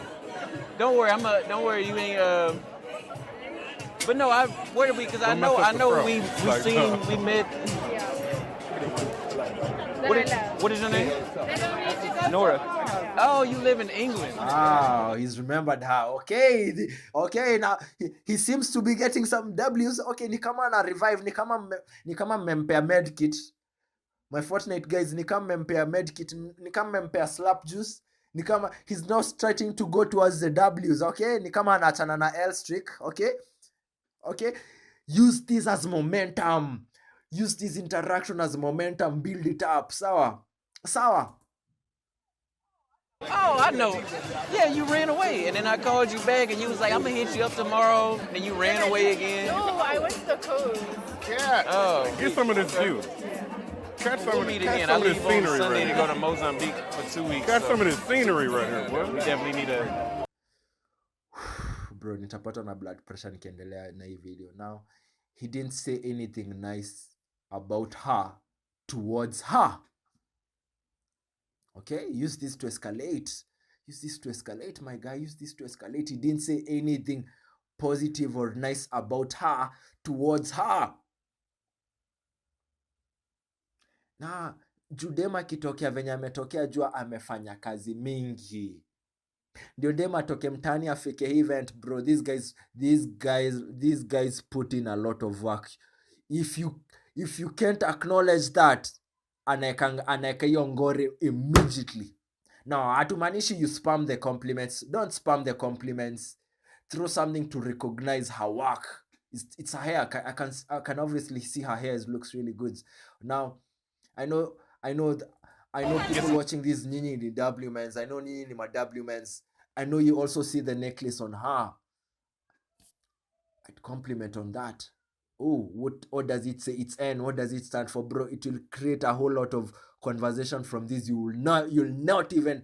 Don't worry, you ain't But no, where did we? Because I know we met. What is your name? Nora. Oh, you live in England.
He's remembered her. Okay, now he seems to be getting some W's. Okay, ni kama na revive, ni kama mmempea medkit. My Fortnite guys, ni kama mmempea medkit, ni kama mmempea slap juice, Ni kama he's now starting to go towards the W's, okay? Ni kama anaachana na L streak, okay? Okay? Use this as momentum. Use this interaction as momentum. Build it up. Sawa?
Oh, I know. Yeah, you ran away, and then I called you back, and you was like, "I'm gonna hit you up tomorrow." Then you ran away again.
No, I went to the coast.
Yeah.
Oh,
Get some of this view. Catch some
we'll
of
meet
catch
again. I
some of this
leave on
scenery
Sunday
right
to
here.
go to Mozambique for 2 weeks.
Catch
so
some of this scenery right here, boy.
we definitely need a.
Bro, nitapata na blood pressure nikiendelea na hii video. Now, he didn't say anything nice about her towards her. Okay? Use this to escalate. Use this to escalate, my guy. Use this to escalate. He didn't say anything positive or nice about her towards her. Na Judema kitokea venye ametokea, jua amefanya kazi mingi. Ndio Dema atoke mtani afike event, bro. These guys put in a lot of work. If you can't acknowledge that, anaeka hiyo ngori immediately. Now, hatumaanishi you spam the compliments. Don't spam the compliments. Throw something to recognize her work. It's her hair. I can obviously see her hair looks really good. Now, I know people watching this, nyinyi ni W-mens. I know nyinyi ni ma W-mens. I know you also see the necklace on her. I'd compliment on that. Oh, what does it say? It's N. What does it stand for, bro? It will create a whole lot of conversation from this. You'll not even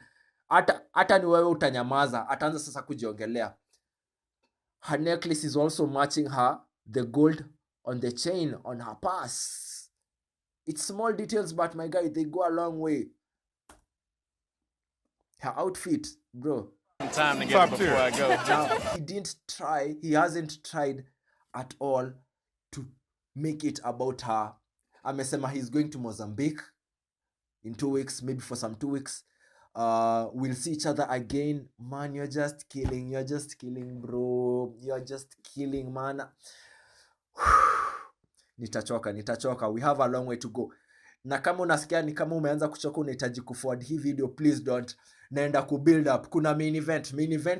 hata ni wewe utanyamaza, ataanza sasa kujiongelea. Her necklace is also matching the gold on the chain on her purse. It's small details, but my guy, they go a long way. Her outfit, bro.
Time to get before I go.
Now, he hasn't tried at all to make it about her. Amesema he's going to Mozambique in 2 weeks, maybe for some 2 weeks. We'll see each other again. Man, you're just killing, bro. You're just killing, man. Nitachoka. We have a long way to go. Na kama unasikia ni kama umeanza kuchoka, unahitaji kuforward hii video, please don't. Naenda build up. Kuna main event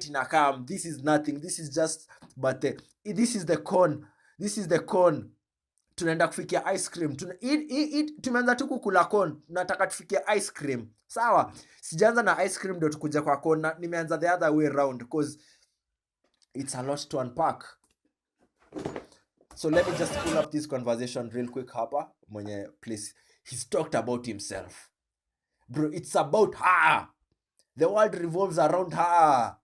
inakam. This is nothing. This is just this is the cone. Tunaenda kufikia ice cream. Tumeanza tu kukula cone. Nataka tufikie ice cream. Sawa? Sijaanza na ice cream ndio tukuja kwa cone. Nimeanza the other way around because it's a lot to unpack. So let me just pull up this conversation real quick hapa. Mwenye, please. He's talked about himself. Bro, it's about her. The world revolves around her.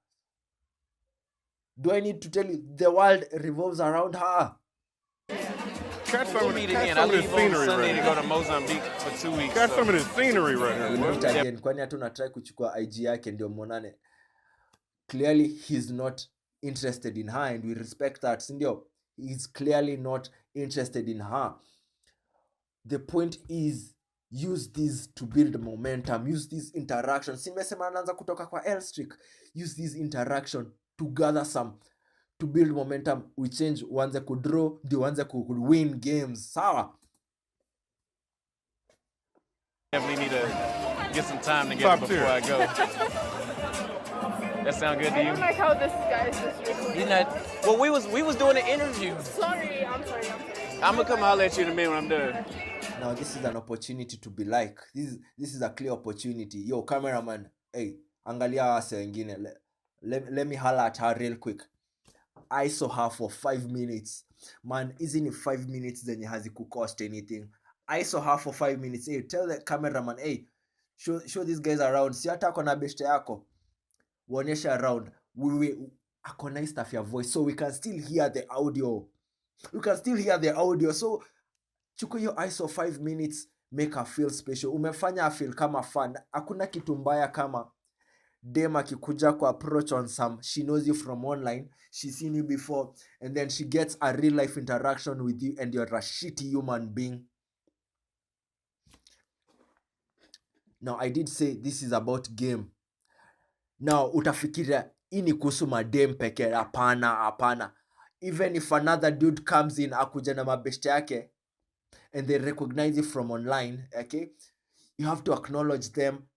Do I need to tell you? The world revolves around her.
Catch some of
Meet
this
again. I leave on
scenery
Sunday
right
to
here.
go to Mozambique for 2 weeks.
Catch
so
some of this scenery right here,
We'll
boy.
meet again. Kwani hatu na try kuchukua IG yake ndio monane. Clearly, he's not interested in her, and we respect that. Sindio? He's clearly not interested in her. The point is, use this to build momentum. Use this interaction. Simesema anaanza kutoka kwa L streak. Use this interaction to gather to build momentum. We change, uanze kudraw, ndio uanze win games. Sawa?
definitely need to get some time together before I go. That sound good to
I
you?
don't like how this guy is just recording.
He's not. Well, we was doing an interview.
Sorry, I'm sorry.
I'm gonna come holler at you in a minute when I'm done.
Now this is an opportunity to be like. This is a clear opportunity. Yo, cameraman, hey, angalia wase wengine. Let me holler at her real quick. I saw her for 5 minutes. Man, isn't it 5 minutes zenye hazikucost anything? I saw her for 5 minutes. Hey, tell the cameraman, hey, show these guys around. Si hata ako na beshte yako. Waonyesha around. Ako na stuff ya voice, so we can still hear the audio. So chuko yo ISO 5 minutes, make her feel special. Umefanya her feel kama fun. Hakuna kitu mbaya kama dem akikuja ku approach on some, she knows you from online, she's seen you before, and then she gets a real life interaction with you and you're a shitty human being. Now I did say this is about game. Now utafikiria ini kuhusu madem peke. Hapana. Even if another dude comes in akuja na mabeshte yake and they recognize you from online, okay, you have to acknowledge them,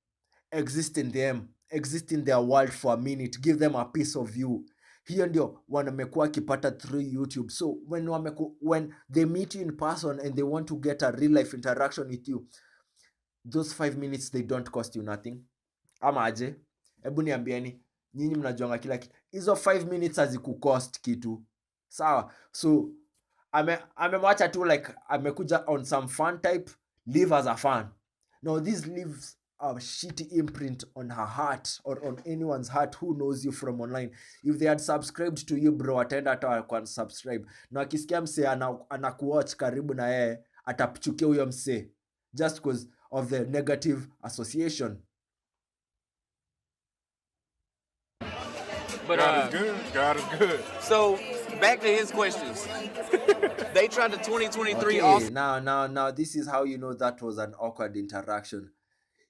exist in them, exist in their world for a minute, give them a piece of you. Hiyo ndio wamekuwa kipata through YouTube. So when they meet you in person and they want to get a real life interaction with you, those 5 minutes, they don't cost you nothing. Ama aje? Hebu niambieni, nyinyi mnajuanga kila kitu. Hizo 5 minutes hazikucost kitu. Sawa? So amemwacha tu like amekuja on some fun type, live as a fan. Now this leaves a shitty imprint on her heart or on anyone's heart who knows you from online. If they had subscribed to you, bro, ataenda hata kwa subscribe. Na akisikia mse anakuwatch karibu na yeye, atapuchukia huyo mse just because of the negative association.
But
God is good. God is good.
so back to his questions. They tried the 2023
Okay,
Oscar.
now this is how you know that was an awkward interaction.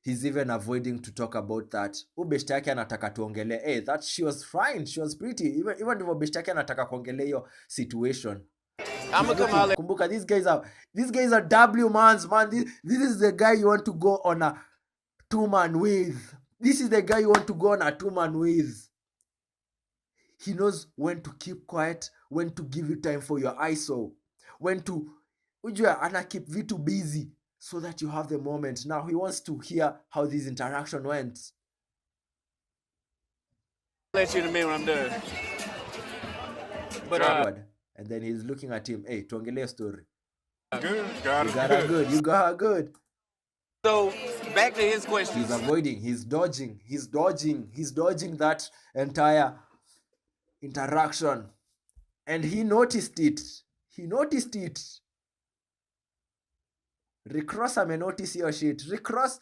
He's even avoiding to talk about that. Beshte yake anataka tuongele. Hey, that she was fine. She was pretty. Even ndivyo beshte yake anataka kuongele hiyo situation.
I'm gonna come out.
Kumbuka, these guys are W mans, man. This is the guy you want to go on a 2-man with. This is the guy you want to go on a 2-man with. He knows when to keep quiet, when to give you time for your ISO, when to ana keep vitu busy so that you have the moment. Now he wants to hear how this interaction went.
I'll let you in a minute when I'm done. But
And then he's looking at him. Hey, tuongelee story.
Good. God
You
is
got her
good.
good. You got her good.
so back to his questions.
He's avoiding. He's dodging. He's dodging that entire interaction. And he noticed it. Rick Ross amenotice your shit. Rick Ross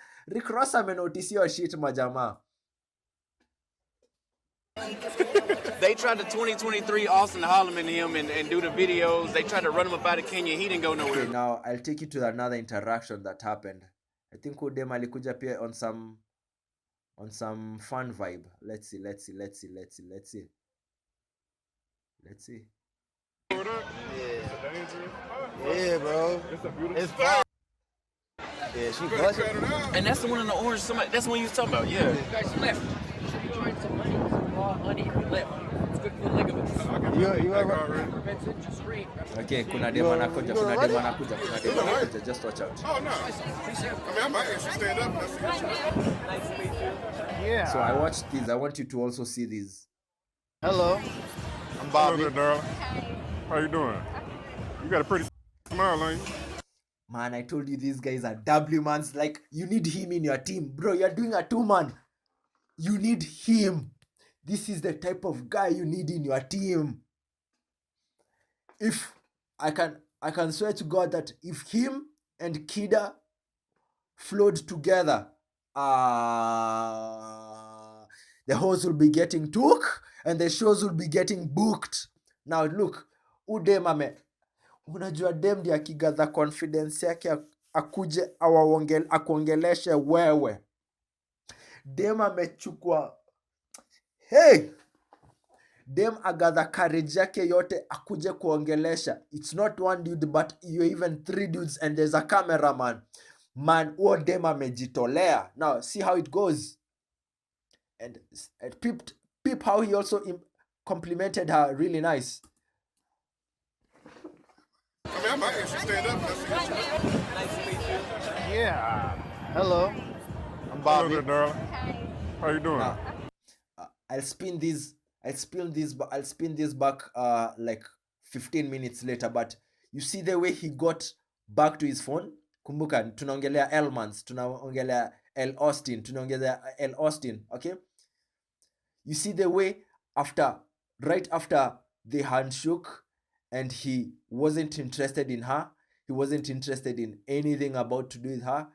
amenotice your shit, majamaa.
They tried to 2023 Austin Holloman him and do the videos. They tried to run him up out of Kenya. He didn't go nowhere.
Okay, now I'll take you to another interaction that happened. I think Udem alikuja pia on some fun vibe. Let's see.
Yeah, bro. It's fun. Yeah, she busted.
And that's the one in the orange. That's the one you was talking about. Yeah.
You ever?
Okay, kuna dem anakuja. Just watch out.
Oh, no. I mean, I might actually stand up. That's
Yeah.
So I watched this. I want you to also see this.
Hello. I'm
Hello
Bobby.
there, darling. How you doing? You got a pretty smile on you.
Man, I told you these guys are W mans. Like, you need him in your team. Bro, you're doing a 2-man. You need him. This is the type of guy you need in your team. If I can swear to God that if him and Kida flowed together, the hosts will be getting took and the shows will be getting booked. Now look, udem unajua dem ndi akigather confidence yake akuje akuongeleshe wewe. Dem amechukua dem agather courage yake yote akuje kuongelesha. It's not one dude but you even 3 dudes and there's a cameraman. Man, huo dem amejitolea. Now see how it goes. And peep how he also complimented her really nice.
I mean, I might actually stand up. That's
Yeah. Hello. I'm
Hello
Bobby.
there, darling. How you doing?
Now, I'll spin this back like 15 minutes later, but you see the way he got back to his phone. Kumbuka tunaongelea Elmans, tunaongelea L Austin, okay? You see the way right after they handshook and he wasn't interested in her, he wasn't interested in anything about to do with her.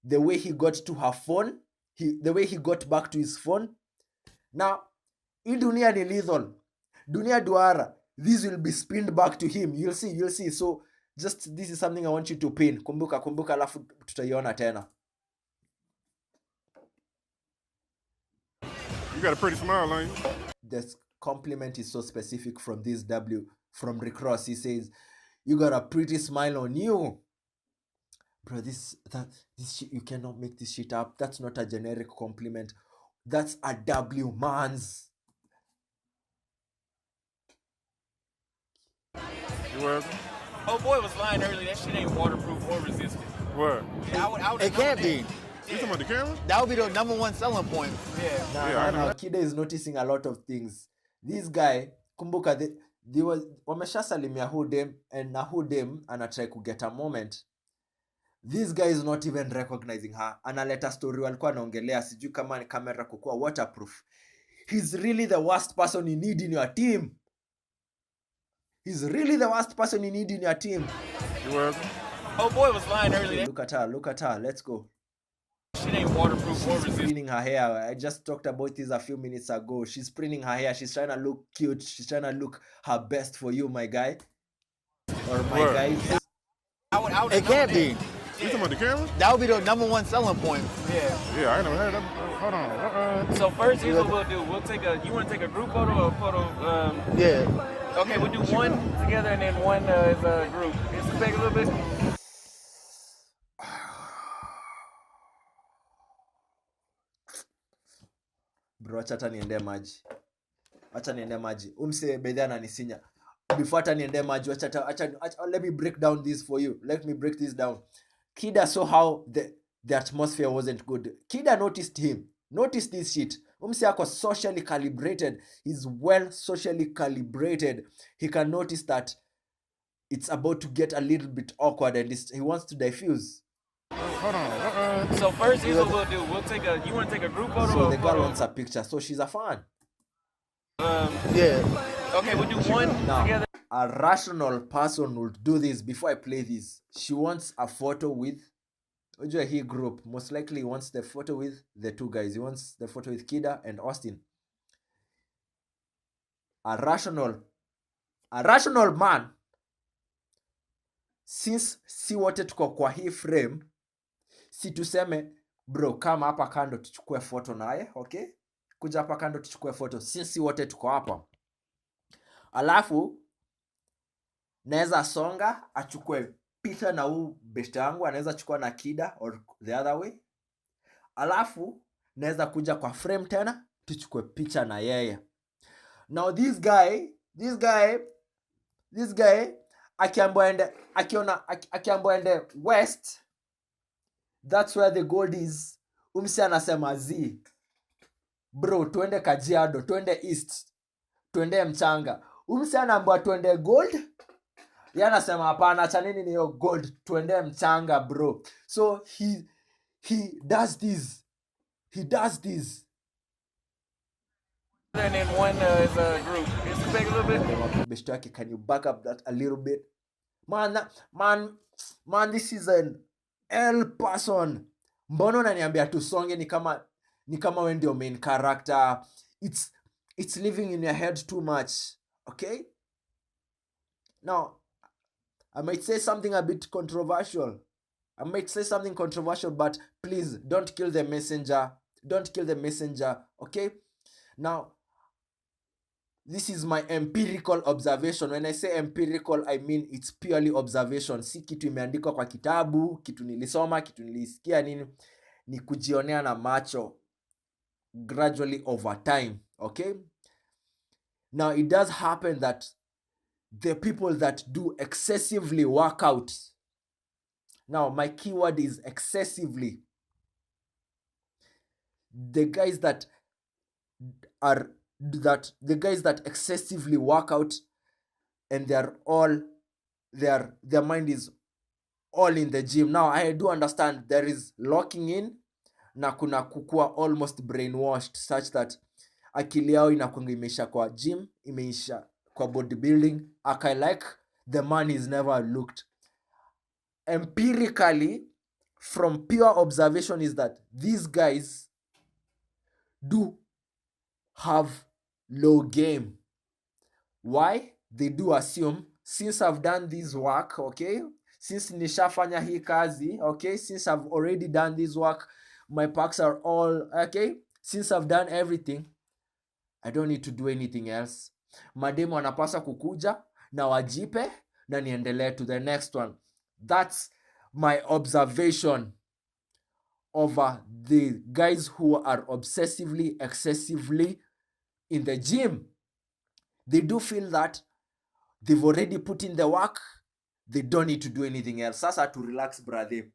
The way he got to her phone, the way he got back to his phone. Now, in dunia ni lethal. Dunia duara. This will be spinned back to him. You'll see. So, just this is something I want you to pin. Kumbuka alafu tutaiona tena.
You got a pretty smile on you.
This compliment is so specific from this W, from Rick Ross. He says, you got a pretty smile on you. Bro, this shit, you cannot make this shit up. That's not a generic compliment. That's a W, mans.
You welcome?
Oh boy was lying earlier. That shit ain't waterproof or resistant.
What?
Yeah, I would
It can't be.
You talking about the camera?
That would be the #1 selling point.
Yeah.
Now, Kida is noticing a lot of things. This guy, kumbuka, they was wameshasalimia Hudem, and na Hudem anatry kuget a moment. This guy is not even recognizing her. Analeta story walikuwa anaongelea, sijui kama ni camera kukua waterproof. He's really the worst person you need in your team. He's really the worst person you need in your team.
You welcome?
Oh boy was lying earlier.
Look at her. Let's go.
That shit ain't waterproof or
She's
resistant.
preening her hair. I just talked about this a few minutes ago. She's preening her hair. She's trying to look cute. She's trying to look her best for you, my guy. Or my
Word.
guys.
It can't be.
You talking about the camera?
That would be the #1 selling point.
Yeah, I ain't never had that. Hold on.
So first, here's what we'll do. We'll take a. You want to take a group photo or a photo?
Yeah.
Okay, we'll do one together and then one as a group. Just take a little bit.
Bro, acha niende maji. Umse bedha ananisinya. Before hata niende maji, let me break down this for you. Let me break this down. Kida saw how the atmosphere wasn't good. Kida noticed him. Noticed this shit. Umse ako socially calibrated. He's well socially calibrated. He can notice that it's about to get a little bit awkward and he wants to diffuse.
Hold on.
So first, here's what we'll do. We'll take a. You want to take a group photo
So
or
the
a
girl
photo?
wants a picture. So she's a fan.
Yeah.
Okay, we'll do one
Now,
together.
a rational person would do this. Before I play this, she wants a photo with he group. Most likely he wants the photo with the two guys. He wants the photo with Kida and Austin. A rational man, since si wote tuko kwa hii frame, si tuseme bro, kama hapa kando tuchukue photo naye, okay? Kuja hapa kando tuchukue photo, since si wote tuko hapa. Alafu naweza songa achukue picha na huu best yangu, anaweza chukua na Kida or the other way. Alafu naweza kuja kwa frame tena tuchukue picha na yeye. Now this guy akiambo ende west, that's where the gold is. Umsi anasema z bro, tuende Kajiado, tuende east, tuende mchanga. Umsi anaambiwa tuende gold, yeye anasema hapana, acha nini ni hiyo gold, tuende mchanga bro. So he does this.
And then one as a group. Just take a little bit.
Can you back up that a little bit? Man, this is an L person. Mbona unaniambia tusonge ni kama wewe ndio main character? It's living in your head too much, okay? Now, I might say something a bit controversial. But please don't kill the messenger. Okay? Now, this is my empirical observation. When I say empirical, I mean it's purely observation. Si kitu imeandikwa kwa kitabu, kitu nilisoma, kitu nilisikia nini. Ni kujionea na macho gradually over time. Okay? Now, it does happen that the people that do excessively work out. Now, my keyword is excessively. The guys that excessively work out and their mind is all in the gym. Now, I do understand there is locking in na kuna kukua almost brainwashed such that akili yao inakuanga imeisha kwa gym, imeisha kwa bodybuilding. I like the man is never looked. Empirically, from pure observation, is that these guys do have low game. Why? They do assume, since I've done this work, okay? Since nishafanya hii kazi, okay? Since I've already done this work, my packs are all, okay? Since I've done everything, I don't need to do anything else. Mademu anapasa kukuja na wajipe na niendelee to the next one. That's my observation over the guys who are obsessively, excessively in the gym. They do feel that they've already put in the work. They don't need to do anything else. Sasa to relax, brother.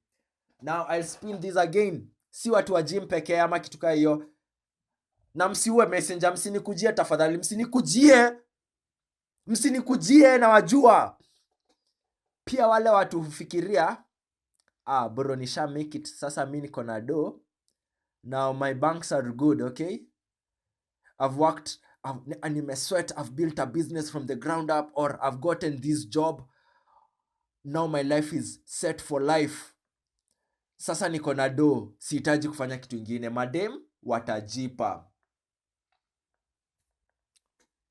Now I'll spin this again. Si watu wa gym pekee ama kitu kaa hiyo. Na msiue messenger, msinikujie tafadhali, msinikujie na wajua. Pia wale watu hufikiria, bro nisha make it, sasa mimi niko na do. Now my banks are good, okay? I've worked, and in my sweat, I've built a business from the ground up, or I've gotten this job. Now my life is set for life. Sasa niko na do, sihitaji kufanya kitu ingine. Madem watajipa.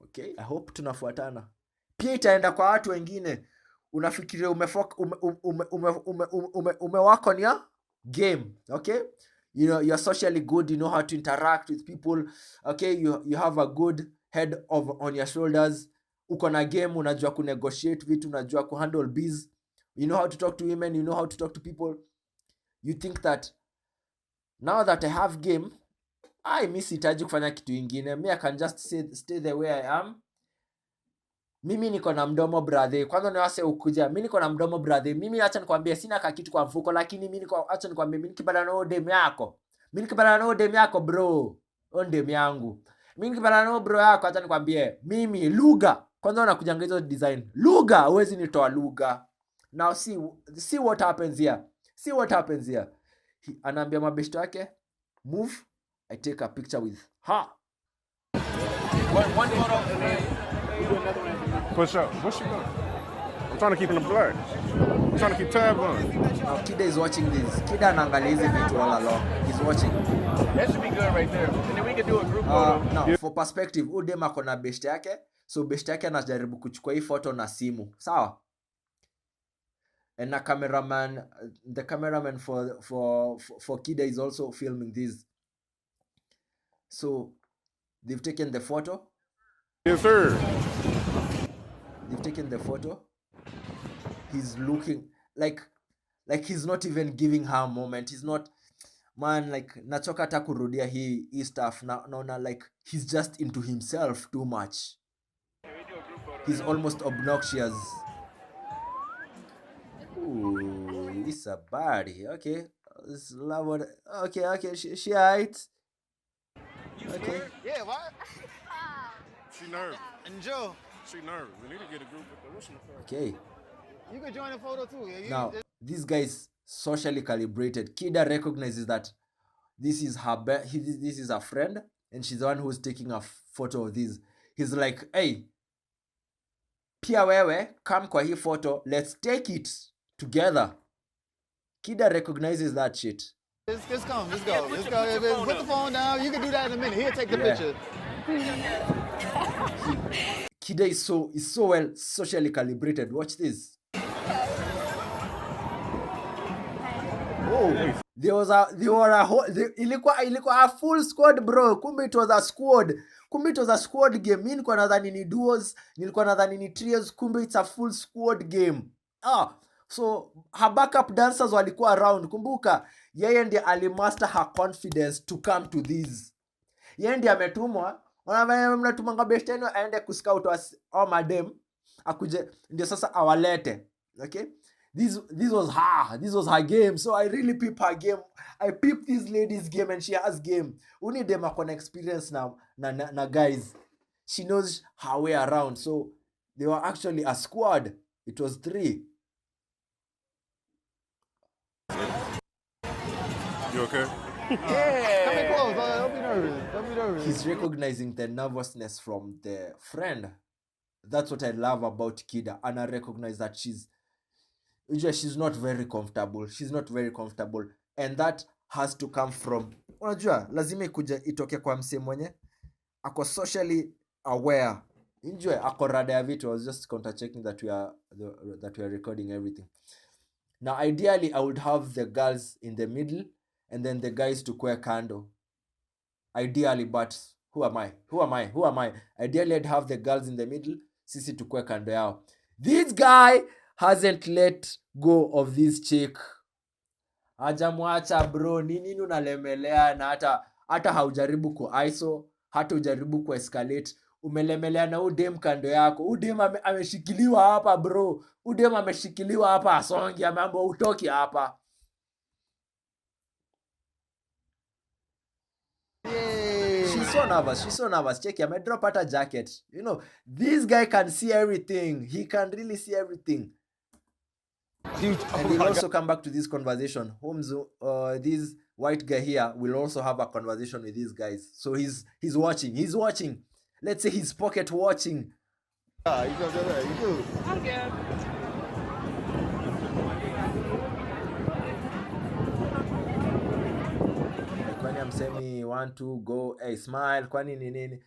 Okay, I hope tunafuatana. Pia itaenda kwa watu wengine. Unafikiria umewako on your game, okay? You know, you're socially good, you know how to interact with people, okay? You have a good head on your shoulders. Uko na game, unajua ku negotiate vitu, unajua ku handle biz. You know how to talk to women, you know how to talk to people. You think that now that I have game, mimi sihitaji kufanya kitu ingine. Me I can just stay the way I am. Mimi niko na mdomo brother. Kwanza ni wase ukuja. Mimi niko na mdomo brother. Mimi acha nikwambie sina kitu kwa mfuko, lakini acha nikwambie mimi nikipata na dem yako. Mimi nikipata na dem yako bro. Dem yangu. Mimi nikipata na bro yako acha nikwambie. Mimi lugha. Kwanza unakujanga hizo design. Lugha huwezi nitoa lugha. Now see what happens here. See what happens here. Anaambia mabeshto yake, move. I take a picture with her.
One photo and then you do another one.
Push up. What's she doing? I'm trying to keep in the black. I'm trying to keep tabs on it.
Now Kida is watching this. Kida anaangalia hizi vitu all along. He's watching.
That should be good right there. And then we can do a group photo.
Now, for perspective, udem ako na beshte yake. So beshte yake anajaribu kuchukua hii photo na simu. Sawa? And the cameraman for Kida is also filming this. So they've taken the photo.
Yes, sir.
They've taken the photo. He's looking like he's not even giving her a moment. He's not, man, like nachoka hata kurudia hii stuff. Naona like he's just into himself too much. He's almost obnoxious. Ooh, it's a baddie. Okay. It's love. Okay. She hides. Okay.
Yeah, what?
She nervous.
And Joe,
She nervous. We need to get a group with the what's in the car.
Okay.
you can join the photo too. Yeah,
Now, this guy is socially calibrated. Kida recognizes that this is her this is a friend, and she's the one who's taking a photo of this. He's like, hey, pia wewe, come kwa hii photo, let's take it together. Kida recognizes that shit.
Just come. Let's go. Let's go. Put the phone down. You can do that in a minute. He'll take the picture.
Kida is so well socially calibrated. Watch this. Oh, ilikuwa a full squad bro. Kumbe it was a squad game. Mimi nilikuwa nadhani ni duos, nilikuwa nadhani ni trios, kumbe it's a full squad game. So her backup dancers walikuwa around. Kumbuka, yeye ndiye alimaster her confidence to come to this. Yeye ndiye ametumwa. Mnatumanga besteno aende kuscout au madem akuje ndio sasa awalete. Okay? This was her game. So I really peep her game. I peep this lady's game, and she has game. Uni dem akona experience na guys. She knows her way around. So they were actually a squad. It was 3.
You okay?
Yeah. Come in close. Don't be nervous.
He's recognizing the nervousness from the friend. That's what I love about Kida. And I recognize that she's not very comfortable. She's not very comfortable. And that has to come from, unajua, lazima ikuje itoke kwa msee mwenye ako socially aware. Enjoy, ako rada ya vitu. I was just counter checking that we are recording everything. Now, ideally, I would have the girls in the middle and then the guys to kwe kando. Ideally, but who am I? Ideally, I'd have the girls in the middle, sisi tukwe kando yao. This guy hasn't let go of this chick. Hajamwacha bro, nini unalemelea na hata haujaribu ku ISO, hata ujaribu ku escalate. Umelemelea na udem kando yako. Udem ameshikiliwa hapa bro. Udem ameshikiliwa hapa asongi, ameambiwa utoki hapa. She's so nervous. Check, amedrop hata jacket. You know, this guy can see everything. He can really see everything. And we'll also come back to this conversation. Holmes, this white guy here will also have a conversation with these guys. So he's watching. Let's say he's pocket watching.
You go there. You good?
I'm good.
Kwani amsemi 1 2 go, hey smile, kwani ni nini?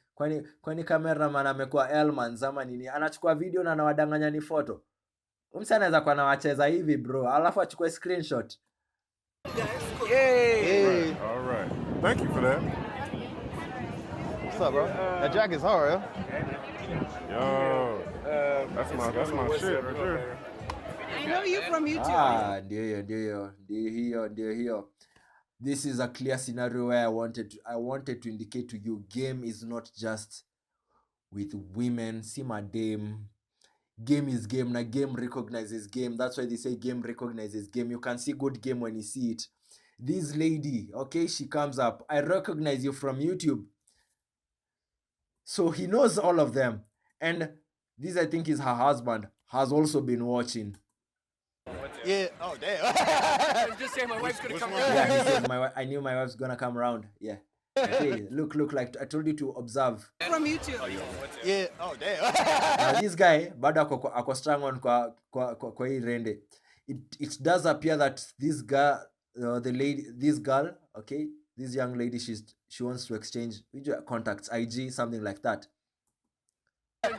Kwani cameraman amekuwa Elman zama nini? Anachukua video na anawadanganya ni photo. Umse anaweza kuwa anawacheza hivi bro, alafu achukue screenshot.
Hey. All right. Thank you for that.
What's up, bro? That jacket's hard, yo.
Yo, that's my shit right there.
I know you from YouTube.
Ndio hiyo. This is a clear scenario where I wanted to indicate to you, game is not just with women. See my dame. Game is game. Na game recognizes game. That's why they say game recognizes game. You can see good game when you see it. This lady, okay, she comes up. I recognize you from YouTube. So he knows all of them. And this, I think, is her husband, has also been watching.
Yeah. Oh, damn.
Just say my wife's gonna come
Yeah, he said I knew my wife's gonna come around. Yeah. Okay, look, like I told you to observe.
From YouTube.
Yeah. Oh, damn.
Now this guy, bado ako strong on kwa hii rende. It does appear that this girl, okay, this young lady, she wants to exchange video contacts, IG, something like that.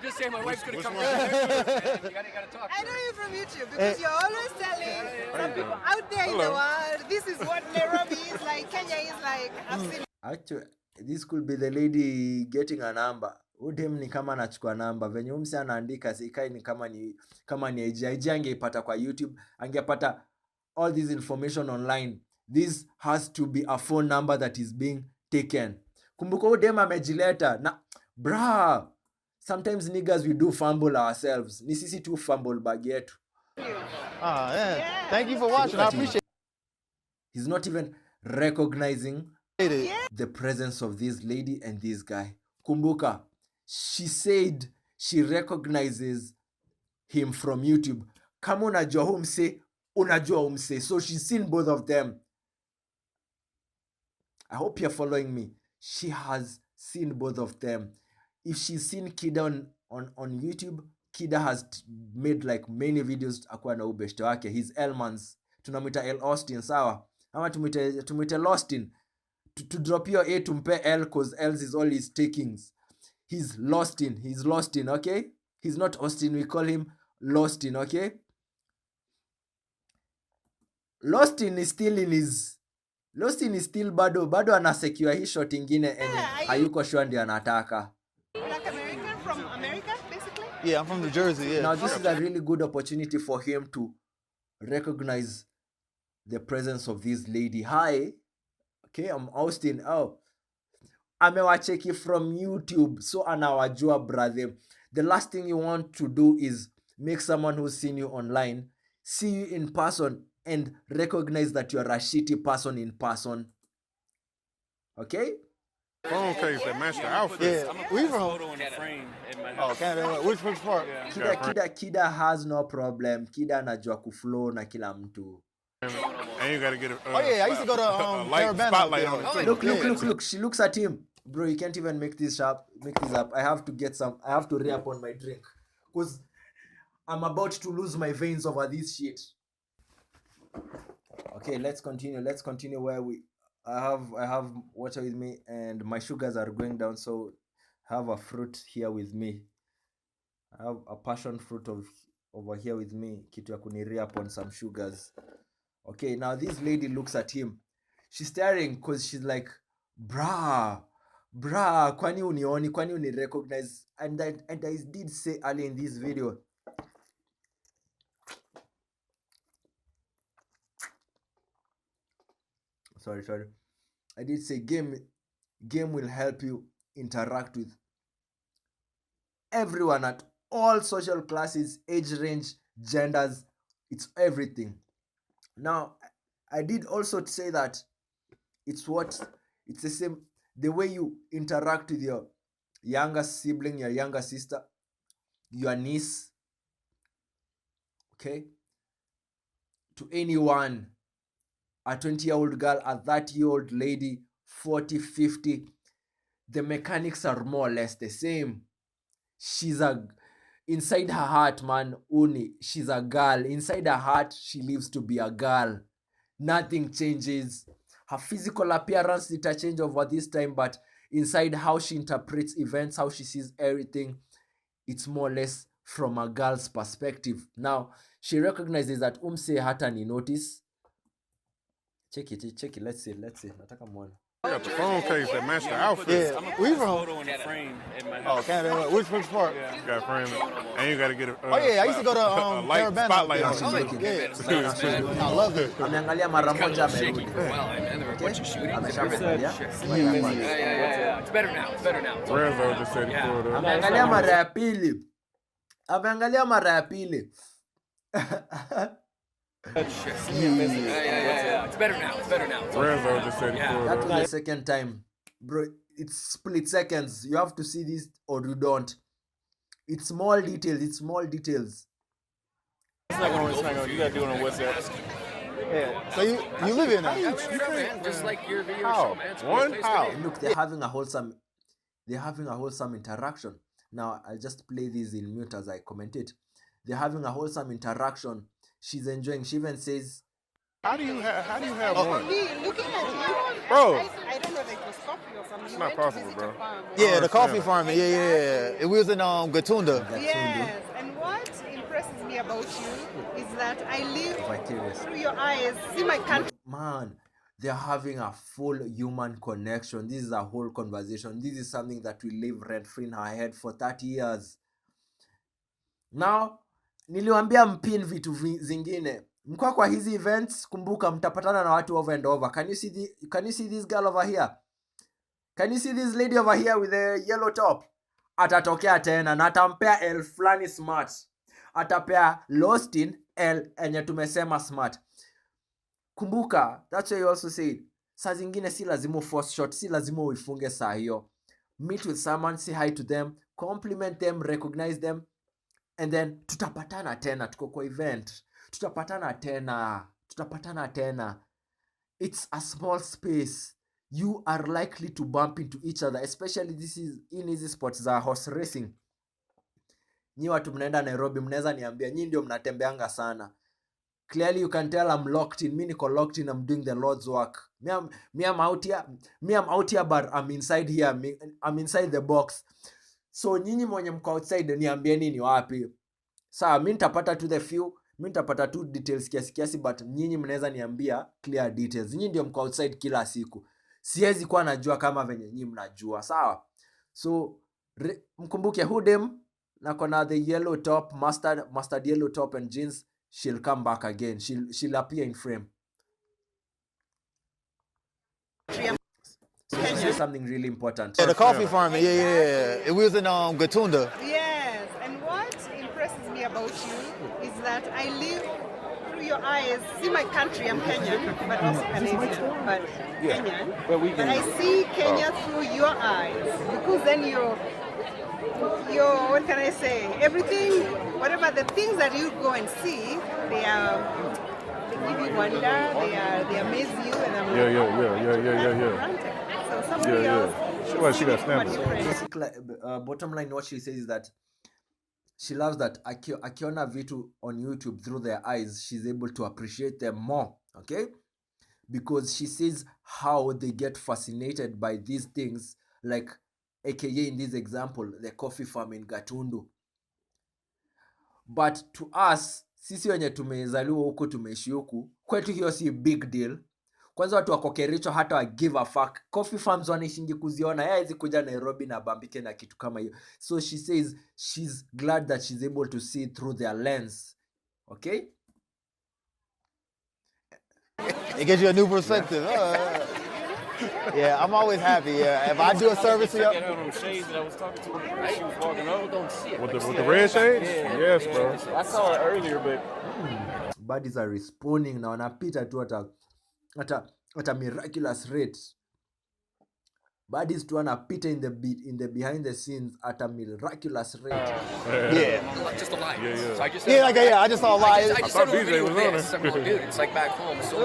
Just say my wife's gonna come. You gotta talk.
I know you from YouTube because you're always telling some people out there in the world, this is what Nairobi is like, Kenya is like. I've seen.
Actually, this could be the lady getting a number. Udem ni kama anachukua namba. Venye umse anaandika sikai ni kama ni IG angeipata kwa YouTube, angepata all this information online. This has to be a phone number that is being taken. Kumbuka udem amejileta na bra. Sometimes niggas we do fumble ourselves. Ni sisi tu fumble bag yetu.
Yeah. Thank you for watching. I appreciate it.
He's not even recognizing the presence of this lady and this guy. Kumbuka, she said she recognizes him from YouTube. Kama unajua humse, unajua humse. So she's seen both of them. I hope you're following me. She has seen both of them. If she's seen Kida on YouTube, Kida has made like many videos akuwa na ubeshte wake. He's Elman's. Tunamwita El Austin, sawa? Ama tumwite Lostin. To drop your A tumpe L cause L's is all his takings. He's Lostin, okay? He's not Austin, we call him Lostin, okay? Lostin is still bado anasecure hii shot ingine enye hayuko sure ndio anataka.
Black American from America, basically?
Yeah, I'm from New Jersey, yeah.
Now this is a really good opportunity for him to recognize the presence of this lady. Hi. Okay, I'm Austin. Oh. Amewacheki from YouTube. So anawajua brother. The last thing you want to do is make someone who's seen you online see you in person and recognize that you're a shitty person in person. Okay?
Phone case that matched the outfit.
Yeah. We from Canada. Which part?
Kida has no problem. Kida anajua kuflow na kila mtu.
And you gotta get a
I used to go to
light spotlight on it.
Look. She looks at him. Bro, you can't even make this up. I have to re-up on my drink. Because I'm about to lose my veins over this shit. Okay, let's continue where I have water with me and my sugars are going down, so I have a fruit here with me. I have a passion fruit over here with me. Kitu ya kuniria upon some sugars. Okay, now this lady looks at him. She's staring because she's like, brah, kwani unioni, kwani uni recognize. And I did say early in this video, sorry. I did say game will help you interact with everyone at all social classes, age range, genders. It's everything. Now, I did also say that it's the same, the way you interact with your younger sibling, your younger sister, your niece, okay, to anyone, a 20-year-old girl, a 30-year-old lady, 40, 50, the mechanics are more or less the same. Inside her heart, man, she's a girl. Inside her heart, she lives to be a girl. Nothing changes. Her physical appearance did change over this time, but inside how she interprets events, how she sees everything, it's more or less from a girl's perspective. Now, she recognizes that umse hata ni notice. Check it. Let's see. Nataka muone.
You got the phone case that matched the outfit.
Yeah, we from? Oh, Canada. Which part?
You got framed, and you got to get a.
I used to go to
a light
Carabana.
spotlight
Yeah.
on you.
Yeah. I love it.
Ameangalia mara moja amerudi. Ameshaangalia.
Yeah. It's better now.
Renzo just said he pulled up.
Ameangalia mara ya pili.
Yeah. It's better now.
Renzo just said he pulled
That
up.
was the second time. Bro, it's split seconds. You have to see this or you don't. It's small details.
It's not going. You got to do it on WhatsApp. Yeah. So you live in there.
Just like your video
How?
show, man. It's a
One
great place to
how?
be.
Look, they're having a wholesome interaction. Now, I'll just play this in mute as I comment it. They're having a wholesome interaction. She's enjoying. She even says,
How do you have one?
Me looking at you,
Bro.
I don't know if it was coffee or something.
It's
You
not
went to
possible,
visit
bro.
a farm.
Yeah, the coffee farming. Yeah. We was in Gatunda.
Yes, and what impresses me about you is that I live
vicarious.
through your eyes, see my country.
Man, they're having a full human connection. This is a whole conversation. This is something that will live rent-free in her head for 30 years. Now, niliwaambia mpin vitu zingine. Mkwa kwa hizi events, kumbuka mtapatana na watu over and over. Can you see this girl over here? Can you see this lady over here with the yellow top? Atatokea tena na atampea L fulani smart. Atapea Lostin L enye tumesema smart. Kumbuka, that's why you also said, saa zingine si lazima force shot, si lazima uifunge saa hiyo. Meet with someone, say hi to them, compliment them, recognize them, and then tutapatana tena, tuko kwa event. Tutapatana tena. It's a small space. You are likely to bump into each other, especially this is in easy sports za horse racing. Nyi watu mnaenda Nairobi, mnaweza niambia, nyi ndio mnatembeanga sana. Clearly you can tell I'm locked in. Me niko locked in, I'm doing the Lord's work. Me I'm out here, but I'm inside here. I'm inside the box. So nyinyi mwenye mko outside niambieni ni wapi. Sawa, mimi nitapata to the few, mimi nitapata tu details kiasi, but nyinyi mnaweza niambia clear details. Nyinyi ndio mko outside kila siku. Siwezi kuwa najua kama venye nyinyi mnajua. Sawa? So mkumbuke Hudem na kona the yellow top, mustard yellow top and jeans. She'll come back again. She'll appear in frame. So this is something really important.
Yeah, the coffee farming. Yeah. We was in Gatunda.
Yes, and what impresses me about you is that I live through your eyes, see my country, I'm Kenyan, but also Canadian, but Kenyan. But I see Kenya through your eyes, because then you're what can I say? Everything, whatever the things that you go and see, they give you wonder, they amaze you, and I'm
Yeah.
So somebody else,
Well, she got
somewhat
snapped.
different.
Bottom line, what she says is that she loves that akiona vitu on YouTube through their eyes, she's able to appreciate them more, okay? Because she sees how they get fascinated by these things, like aka in this example, the coffee farm in Gatundu. But to us, sisi wenye tumezaliwa huku, tumeishi huku, kwetu hiyo si big deal. Kwanza watu wako Kericho hata wa give a fuck. Coffee farms wanaishingi kuziona. Yeye hizi kuja Nairobi na bambike na kitu kama hiyo. So she says she's glad that she's able to see through their lens. Okay?
It gives you a new perspective. Yeah, I'm always happy. Yeah, if I do a service to you,
Check out them shades that I was talking to her. She was walking over.
Don't see it.
With the red shades? Yes, bro.
I saw her earlier, but
Baddies are responding na wanapita tu at a miraculous rate. Baddies tu wanapita in the behind the scenes at a miraculous rate.
yeah.
Just a live.
Yeah.
So I just
I just saw a live.
I just
thought
said a
DJ
video
was
of
on
this.
it.
I'm like, dude, it's like back home. So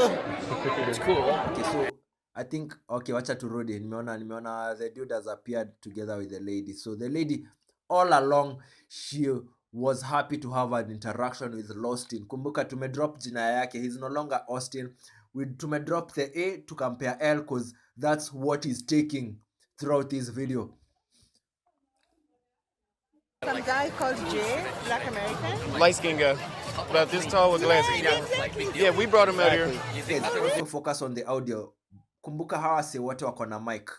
it's cool.
Okay, so I think wacha turudi. Nimeona the dude has appeared together with the lady. So the lady all along she was happy to have an interaction with Lostin. Kumbuka tumedrop jina yake. He's no longer Austin. We tumedrop the A to compare L because that's what he's taking throughout this video.
Some guy called Jay, Black American.
light skinned guy, about this tall with glasses. Yeah, we brought him out here.
Also focus on the audio. Kumbuka hawa se wote wako na mic.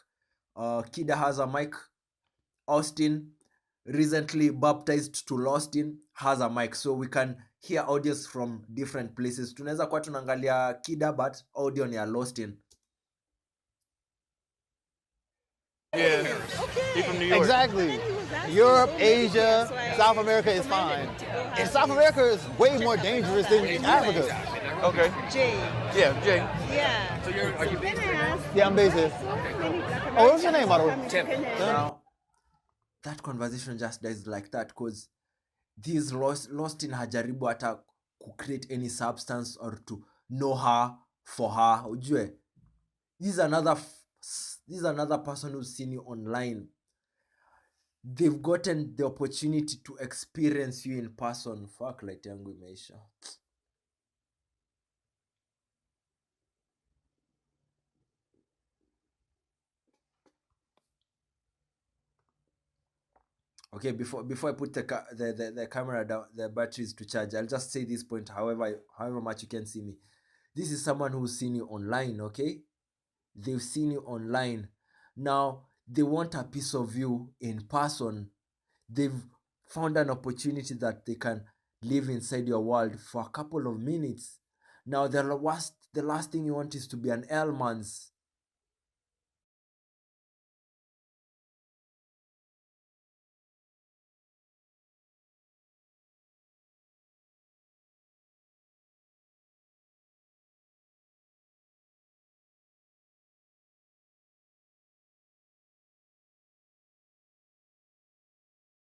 Kida has a mic. Austin, recently baptized to Lostin, has a mic. So we can hear audios from different places. Tunaweza kuwa tunaangalia Kida but audio ni ya Lostin.
Yeah, he's from New York.
Exactly. Europe, Asia, South America is fine. And South America is way more dangerous than Africa.
Okay.
Jay.
Yeah, Jay.
Yeah.
So are you
Then I asked,
Yeah, I'm based here.
so many Black
Oh, what's your name, by the way?
Americans coming to Kenya.
Now, that conversation just dies like that because this Lostin hajaribu hata to create any substance or to know her for her. Ujue, this is another person who's seen you online. They've gotten the opportunity to experience you in person. Fuck, light yangu imeisha. Okay, before I put the camera down, the batteries to charge, I'll just say this point, however much you can see me. This is someone who's seen you online, okay? They've seen you online. Now, they want a piece of you in person. They've found an opportunity that they can live inside your world for a couple of minutes. Now, the last thing you want is to be an L-mans.